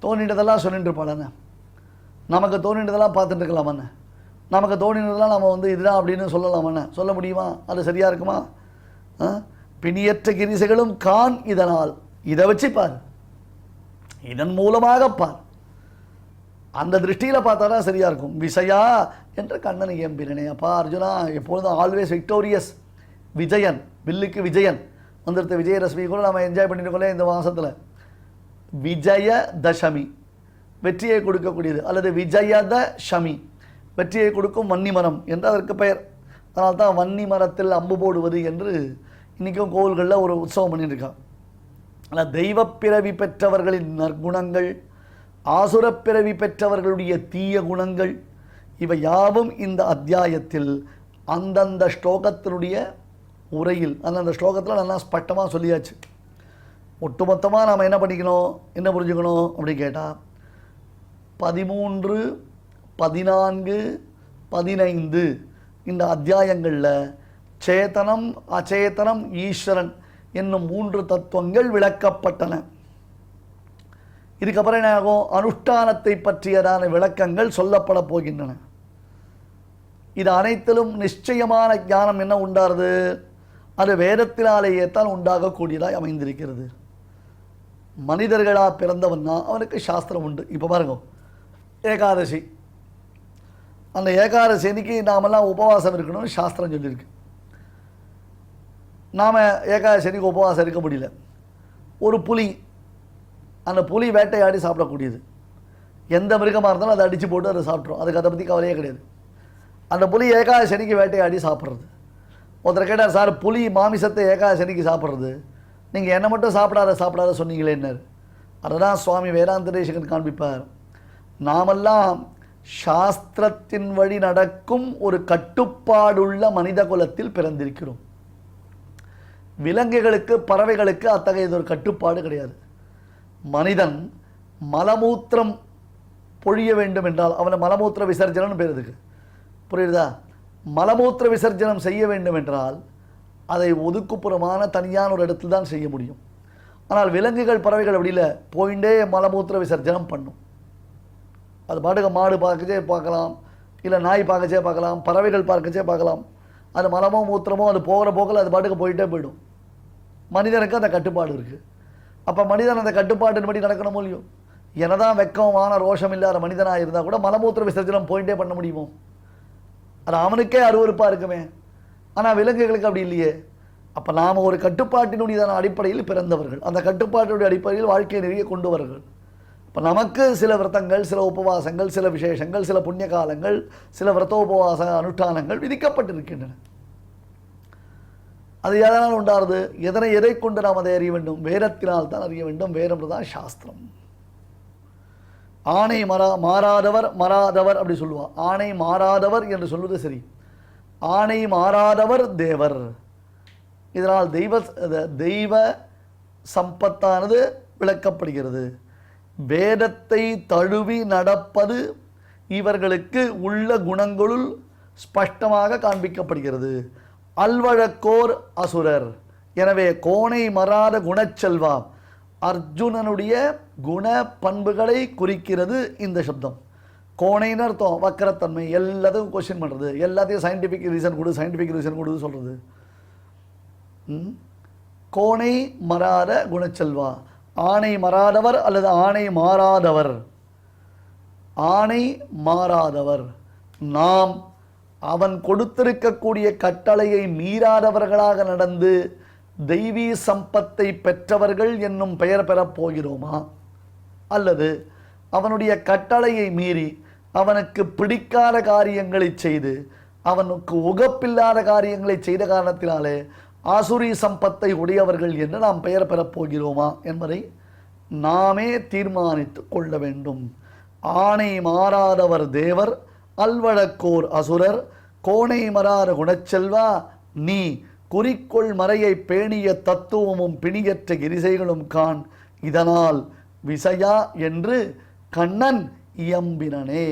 தோணிட்டதெல்லாம் சொல்லிட்டு இருப்பாளண்ணே, நமக்கு தோணிட்டதெல்லாம் பார்த்துட்டு இருக்கலாமண்ணே, நமக்கு தோணினதெல்லாம் நம்ம இதுதான் அப்படின்னு சொல்லலாமண்ணே. சொல்ல முடியுமா? அது சரியாக இருக்குமா? பிணியற்ற கிரிசைகளும் காண். இதனால் இதை வச்சு பார், இதன் மூலமாக பார், அந்த திருஷ்டியில் பார்த்தா தான் சரியாக இருக்கும். விஷயா என்ற கண்ணனை எம்பினே. அப்பா அர்ஜுனா எப்பொழுதும் ஆல்வேஸ் விக்டோரியஸ், விஜயன், வில்லுக்கு விஜயன் வந்துடுத்த விஜயதசமி கூட நம்ம என்ஜாய் பண்ணிட்டுக்கொள்ளே இந்த மாதத்தில். விஜயதசமி வெற்றியை கொடுக்கக்கூடியது, அல்லது விஜயதசமி வெற்றியை கொடுக்கும் வன்னிமரம் என்று அதற்கு பெயர். அதனால் தான் வன்னி மரத்தில் அம்பு போடுவது என்று இன்றைக்கும் கோவில்களில் ஒரு உற்சவம் பண்ணிட்டுருக்காங்க. ஆனால் தெய்வப்பிறவி பெற்றவர்களின் நற்குணங்கள், ஆசுரப்பிறவி பெற்றவர்களுடைய தீய குணங்கள், இவை யாவும் இந்த அத்தியாயத்தில் அந்தந்த ஸ்லோகத்தினுடைய உரையில், அந்தந்த ஸ்லோகத்தில் நல்லா ஸ்பஷ்டமாக சொல்லியாச்சு. ஒட்டுமொத்தமாக நாம் என்ன பண்ணிக்கணும், என்ன புரிஞ்சுக்கணும் அப்படின்னு கேட்டால் 13, 14, 15 இந்த அத்தியாயங்களில் சேதனம், அச்சேதனம், ஈஸ்வரன் என்னும் 3 தத்துவங்கள் விளக்கப்பட்டன. இதுக்கப்புறம் என்ன ஆகும், அனுஷ்டானத்தை பற்றியதான விளக்கங்கள் சொல்லப்பட போகின்றன. இது அனைத்திலும் நிச்சயமான ஞானம் என்ன உண்டாருது, அது வேதத்தினாலேயே தான் உண்டாகக்கூடியதாய் அமைந்திருக்கிறது. மனிதர்களாக பிறந்தவன்னா அவனுக்கு சாஸ்திரம் உண்டு. இப்போ பாருங்க, ஏகாதசி, அந்த ஏகாதசி அன்னைக்கு நாமெல்லாம் உபவாசம் இருக்கணும்னு சாஸ்திரம் சொல்லியிருக்கு. நாம் ஏகாதசி அன்னைக்கு உபவாசம் இருக்க முடியல. ஒரு புலி, அந்த புலி வேட்டையாடி சாப்பிடக்கூடியது. எந்த மிருகமாக இருந்தாலும் அதை அடித்து போட்டு அதை சாப்பிட்றோம், அதுக்கு அதை பற்றி கவலையே கிடையாது. அந்த புலி ஏகாதசி அன்னைக்கு வேட்டையாடி சாப்பிட்றது. ஒருத்தர் கேட்டார், சார் புலி மாமிசத்தை ஏகாதசி அன்னைக்கு சாப்பிட்றது, நீங்கள் என்ன மட்டும் சாப்பிடாத சொன்னீங்களே என்ன? அதுதான் சுவாமி வேதாந்த தேசிகன் காண்பிப்பார். நாமெல்லாம் சாஸ்திரத்தின் வழி நடக்கும் ஒரு கட்டுப்பாடுள்ள மனித குலத்தில் பிறந்திருக்கிறோம். விலங்குகளுக்கு, பறவைகளுக்கு அத்தகையது ஒரு கட்டுப்பாடு கிடையாது. மனிதன் மலமூத்திரம் பொழிய வேண்டும் என்றால் அவனை மலமூத்திர விசர்ஜனம் பேர். இதுக்கு புரியுதா? மலமூத்திர விசர்ஜனம் செய்ய வேண்டும் என்றால் அதை ஒதுக்குப்புறமான தனியான ஒரு இடத்துல தான் செய்ய முடியும். ஆனால் விலங்குகள், பறவைகள் அப்படி இல்லை, போயிண்டே மலமூத்திர விசர்ஜனம் பண்ணும். அது பாட்டுக்கு மாடு பார்க்கச்சே பார்க்கலாம், இல்லை நாய் பார்க்கச்சே பார்க்கலாம், பறவைகள் பார்க்கச்சே பார்க்கலாம். அது மலமோ மூத்திரமோ அது போகிற போக்கில் அது பாட்டுக்கு போயிட்டே போயிடும். மனிதனுக்கு அந்த கட்டுப்பாடு இருக்குது. அப்போ மனிதன் அந்த கட்டுப்பாட்டின்படி நடக்கணும் இல்லையோ? என்னதான் வெக்கமான ரோஷம் இல்லாத மனிதனாக இருந்தால் கூட மலமூத்திர விசர்ஜனம் போயிட்டே பண்ண முடியுமோ? அது அவனுக்கே அருவருப்பாக இருக்குமே. ஆனால் விலங்குகளுக்கு அப்படி இல்லையே. அப்போ நாம் ஒரு கட்டுப்பாட்டினுடையதான அடிப்படையில் பிறந்தவர்கள், அந்த கட்டுப்பாட்டினுடைய அடிப்படையில் வாழ்க்கையை நிறைய கொண்டு வருங்கள். இப்போ நமக்கு சில விரதங்கள், சில உபவாசங்கள், சில விசேஷங்கள், சில புண்ணிய காலங்கள், சில விரதோபவாச அனுஷ்டானங்கள் விதிக்கப்பட்டிருக்கின்றன. அது எதனால் உண்டாருது? எதை கொண்டு நாம் அதை அறிய வேண்டும்? வேதத்தினால் தான் அறிய வேண்டும். வேதம் தான் சாஸ்திரம். ஆணை மாறாதவர் அப்படி சொல்லுவா. ஆணை மாறாதவர் என்று சொல்வது சரி. ஆணை மாறாதவர் தேவர். இதனால் தெய்வ சம்பத்தானது விளக்கப்படுகிறது. வேதத்தை தழுவி நடப்பது இவர்களுக்கு உள்ள குணங்களுள் ஸ்பஷ்டமாக காண்பிக்கப்படுகிறது. அல்வழக்கோர் அசுரர். எனவே கோணை மறாத குணச்செல்வா, அர்ஜுனனுடைய குண பண்புகளை குறிக்கிறது இந்த சப்தம். கோணைன்னு அர்த்தம் வக்கரத்தன்மை, எல்லாத்தையும் கொஸ்டின் பண்ணுறது, எல்லாத்தையும் சயின்டிஃபிக் ரீசன் கொடு சொல்கிறது. கோணை மறாத குணச்செல்வா, ஆணை மறாதவர் அல்லது ஆணை மாறாதவர். ஆணை மாறாதவர் நாம் அவன் கொடுத்திருக்கக்கூடிய கட்டளையை மீறாதவர்களாக நடந்து தெய்வீ சம்பத்தை பெற்றவர்கள் என்னும் பெயர் பெறப் போகிறோமா? அல்லது அவனுடைய கட்டளையை மீறி அவனுக்கு பிடிக்காத காரியங்களை செய்து அவனுக்கு உகப்பில்லாத காரியங்களை செய்த காரணத்தினாலே ஆசுரி சம்பத்தை உடையவர்கள் என்று நாம் பெயர் பெறப் போகிறோமா என்பதை நாமே தீர்மானித்து கொள்ள வேண்டும். ஆணை மாறாதவர் தேவர், அல்வழக்கோர் அசுரர், கோணை மறாத குணச்செல்வா நீ குறிக்கொள் மறையை பேணிய தத்துவமும் பிணியற்ற கிரிசைகளும் காண், இதனால் விசயா என்று கண்ணன் இயம்பினனே.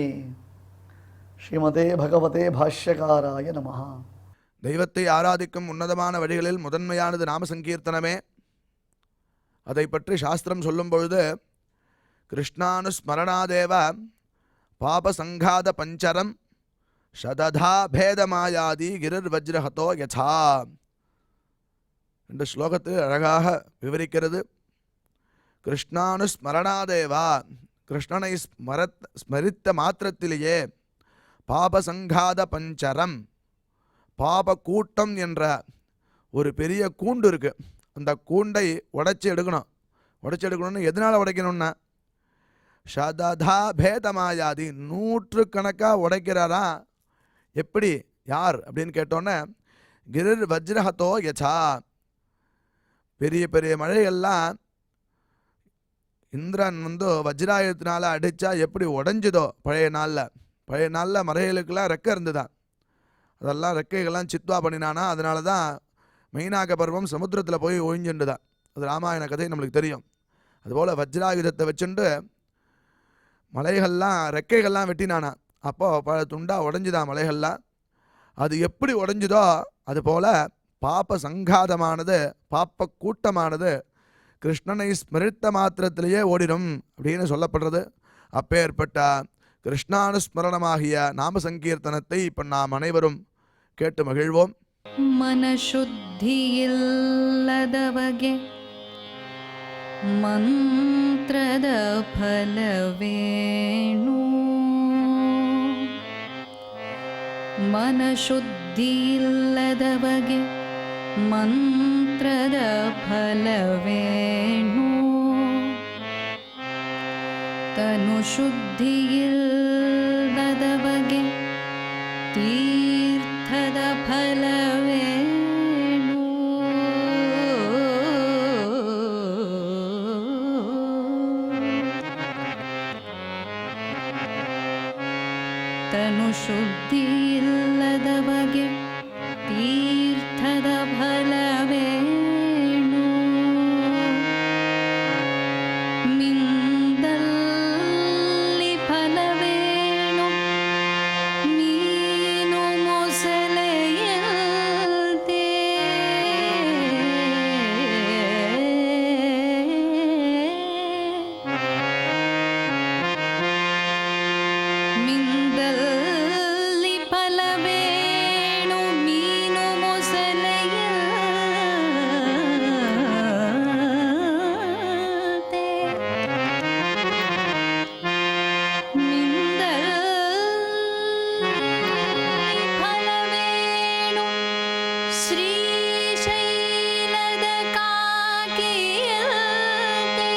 ஸ்ரீமதே பகவதே பாஷ்யகாராய நமஹ. தெய்வத்தை ஆராதிக்கும் உன்னதமான வழிகளில் முதன்மையானது நாம சங்கீர்த்தனமே. அதை பற்றி சாஸ்திரம் சொல்லும் பொழுது கிருஷ்ணானுஸ்மரணாதேவ பாபசங்காத பஞ்சரம் சததா பேதமாயாதி கிரிர் வஜ்ரஹதோ யசா என்ற ஸ்லோகத்தில் அழகாக விவரிக்கிறது. கிருஷ்ணானுஸ்மரணாதேவா, கிருஷ்ணனை ஸ்மரித்த மாத்திரத்திலேயே பாபசங்காத பஞ்சரம், பாப கூட்டம் என்ற ஒரு பெரிய கூண்டு இருக்குது. அந்த கூண்டை உடைச்சி எடுக்கணும்னு எதனால் உடைக்கணும்னா சததா பேதமாயாதி, 100கணக்காக உடைக்கிறாரா. எப்படி, யார் அப்படின்னு கேட்டோன்னே கிரிர் வஜ்ரஹதோ யசா, பெரிய பெரிய மழைகள்லாம் இந்திரன் வஜ்ராயுதத்தினால அடித்தா எப்படி உடஞ்சுதோ பழைய நாளில் மறைகளுக்கெல்லாம் ரெக்கை இருந்துதான், அதெல்லாம் ரெக்கைகள்லாம் சித்வா பண்ணினானா. அதனால தான் மெய்னாக பருவம் சமுத்திரத்தில் போய் ஒழிஞ்சுண்டுதான். அது ராமாயண கதை நம்மளுக்கு தெரியும். அதுபோல் வஜ்ராயுதத்தை வச்சுண்டு மலைகள்லாம் ரெக்கைகள்லாம் வெட்டினானா. அப்போது பல துண்டாக உடஞ்சுதான் மலைகள்லாம். அது எப்படி உடஞ்சுதோ அதுபோல் பாப்ப சங்காதமானது, பாப்ப கூட்டமானது கிருஷ்ணனை ஸ்மரித்த மாத்திரத்திலேயே ஓடிடும் அப்படின்னு சொல்லப்படுறது. அப்பேற்பட்ட கிருஷ்ணானுஸ்மரணமாகிய நாம சங்கீர்த்தனத்தை இப்போ நாம் அனைவரும் கேட்டு மகிழ்வோம். ಮನಶುದ್ಧಿಯಿಲ್ಲದವಗೆ ಮಂತ್ರದ ಫಲವೇಣು. ಮನಶುದ್ಧಿಯಿಲ್ಲದವಗೆ ಮಂತ್ರದ ಫಲವೇಣು. ತನು ಶುದ್ಧಿಯಿಲ್ಲದವಗೆ ತೀರ್ಥದ ಫಲವೇಣು. ತನು ಶುದ್ಧಿಯಿಲ್ಲದವಗೆ ತೀರ್ಥದ ಫಲವೇಣು. ಮಿಂದಲ್ಲಿ ಫಲವೇಣು ಮೀನು ಮೊಸಳೆಯಂತೆ. ಮಿಂದಲ್ಲಿ ಫಲವೇಣು ಮೀನು ಮೊಸಳೆಯಂತೆ. ಮಿಂದಲ್ಲಿ ಫಲವೇಣು ಶ್ರೀಶೈಲದ ಕಾಕಿಯಂತೆ.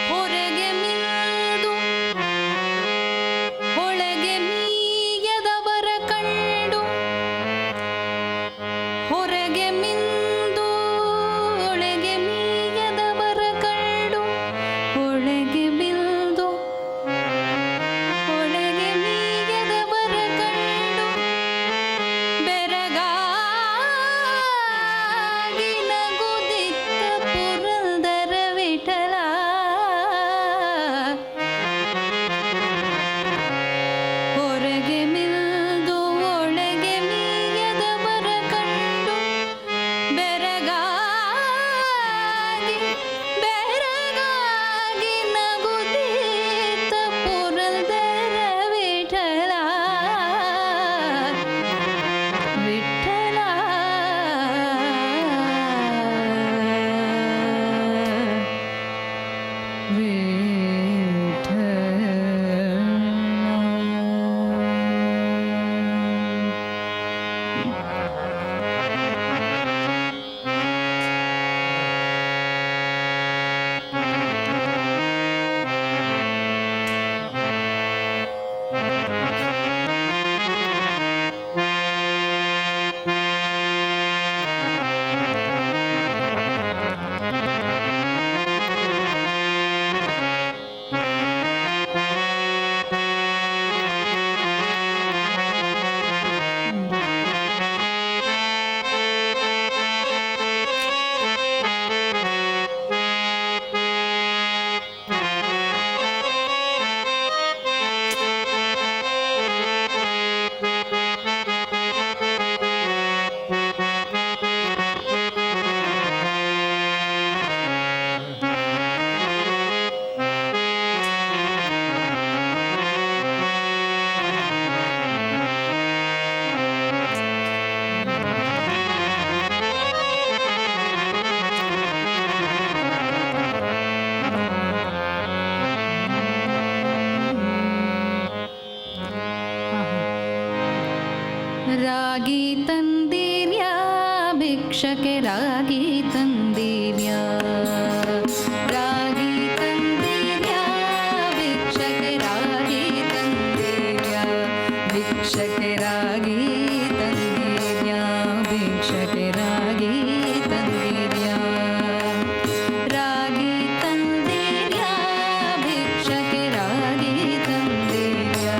ಹೊರಗೆ ಮಿಂದು ಒಳಗೆ ಮೀಯದವರ ಕಂಡು. ಹೊರಗೆ ಮಿಂದು ಒಳಗೆ ಮೀಯದವರ ಕಂಡು. ಒಳಗೆ ಮಿಂದು ಒಳಗೆ ಮೀಯದವರ ಕಂಡು. ಬೆರಗಾಗಿ ನಗುದಿತ್ತ ಪುರಂದರ ವಿಠಲ. ಹೊರಗೆ ಮಿಂದು ಒಳಗೆ ಮೀಯದವರ ಕಂಡು. ಬೆರಗಾಗಿ ನಗುದಿತ್ತ ಪುರಂದರ ವಿಠಲ. ವಿಠಲ ರಾಗಿ ತಂದಿರ್ಯಾ ಭಿಕ್ಷಕೆ ರಾಗಿ ತಂದಿರ್ಯಾ. ರಾಗಿ ತಂದಿರ್ಯಾ ಭಿಕ್ಷಕೆ ರಾಗಿ ತಂದಿರ್ಯಾ. ಭಿಕ್ಷಕೆ ರಾಗಿ ತಂದಿರ್ಯಾ ಭಿಕ್ಷಕೆ ರಾಗಿ ತಂದಿರ್ಯಾ. ರಾಗಿ ತಂದಿರ್ಯಾ ಭಿಕ್ಷಕೆ ರಾಗಿ ತಂದಿರ್ಯಾ.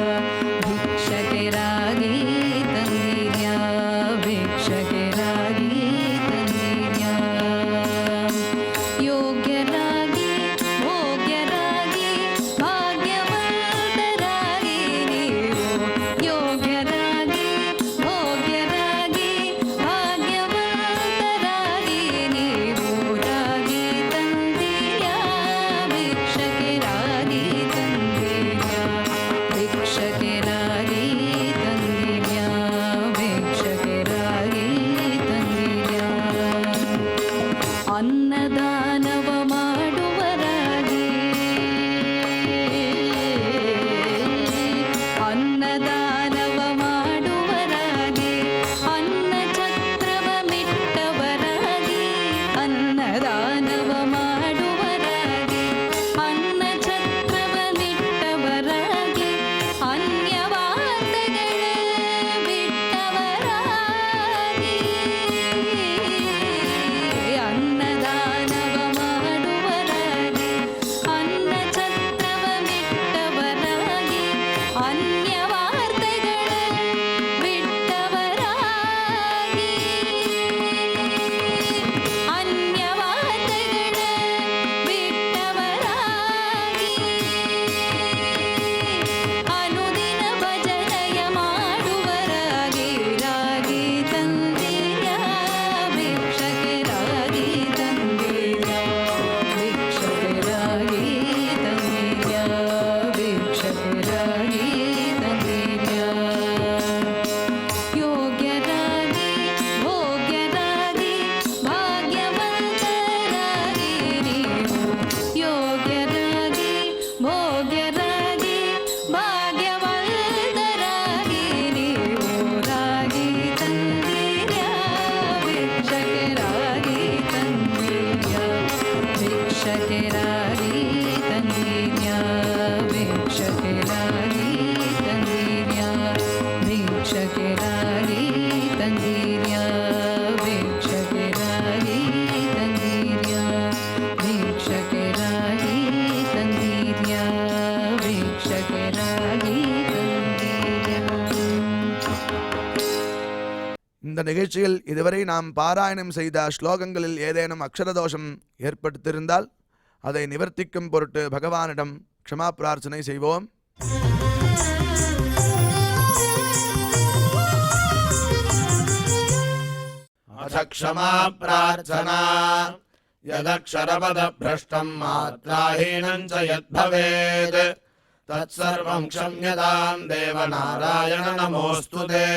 ಭಿಕ್ಷಕರಾಗಿ ತಂದೀರ್ಯ ಭಿಕ್ಷಕರಾಗಿ ತಂದೀರ್ಯ ಭಿಕ್ಷಕರಾಗಿ ತಂದೀರ್ಯ ಭಿಕ್ಷಕರಾಗಿ ತಂದೀರ್ಯ ಭಿಕ್ಷಕರಾಗಿ ತಂದೀರ್ಯ ಭಿಕ್ಷಕರಾಗಿ ತಂದೀರ್ಯ. இந்த நிகழ்ச்சியில் இதுவரை நாம் பாராயணம் செய்த ஸ்லோகங்களில் ஏதேனும் அக்ஷரதோஷம் ஏற்பட்டிருந்தால் அதை நிவர்த்திக்கும் பொருட்டு பகவானிடம் க்ஷமா பிரார்த்தனை செய்வோம். अथ क्षमा प्रार्थना यदक्षरपदभ्रष्टं मात्राहीनं च यद्भवेत् तत्सर्वं क्षम्यतां देवनारायण नमोऽस्तु ते.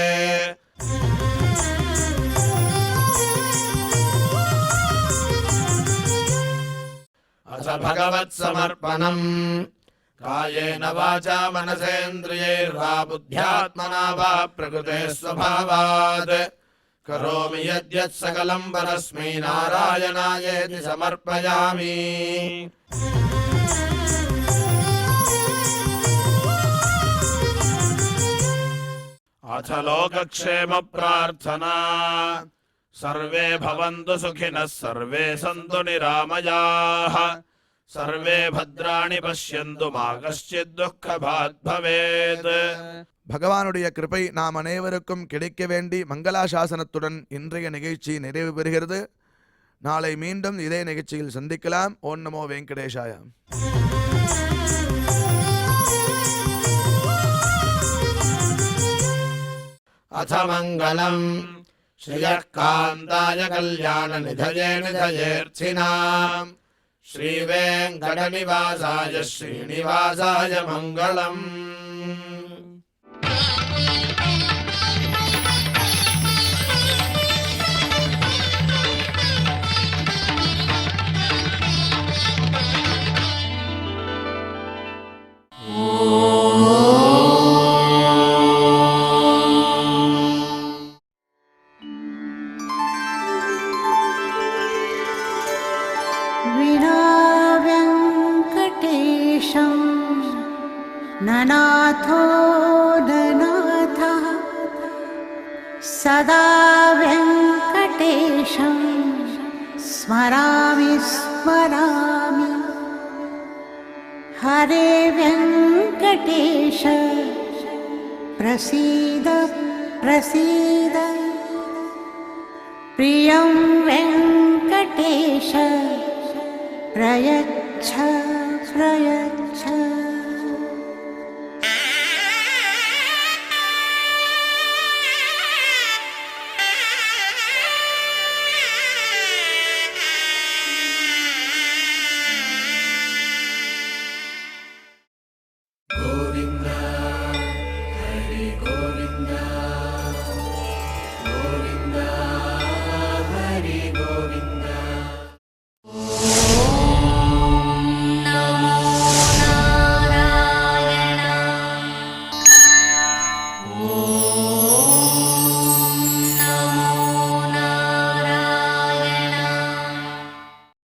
अथ भगवत्समर्पणम् कायेन वाचा मनसेन्द्रियैर्वा बुद्ध्यात्मना वा प्रकृते स्वभावात् करोमि यद्यत् सकलं परस्मै नारायणायेति समर्पयामि. अथ लोकक्षेम प्रार्थना सर्वे भवन्तु सुखिनः सर्वे सन्तु निरामयाः सर्वे भद्राणि पश्यन्तु मा कश्चित् दुःखभाग् भवेत्. பகவானுடைய கிருபை நாம் அனைவருக்கும் கிடைக்க வேண்டி மங்களாசாசனத்துடன் இன்றைய நிகழ்ச்சி நிறைவு பெறுகிறது. நாளை மீண்டும் இதே நிகழ்ச்சியில் சந்திக்கலாம். ஓம் நமோ வெங்கடேஷாய. अथ मङ्गलम् श्रियः कान्ताय कल्याणनिधये निधयेऽर्थिनाम् श्रीवेङ्कटनिवासाय श्रीनिवासाय मङ्गलम्. विनाव्यङ्कटेशं ननाथो ननाथः सदा व्यङ्कटेशं स्मरामि स्मरामि. हरे व्यङ्कटेश प्रसीद प्रसीद. प्रियं वेङ्कटेश प्रयच्छ प्रयच्छ.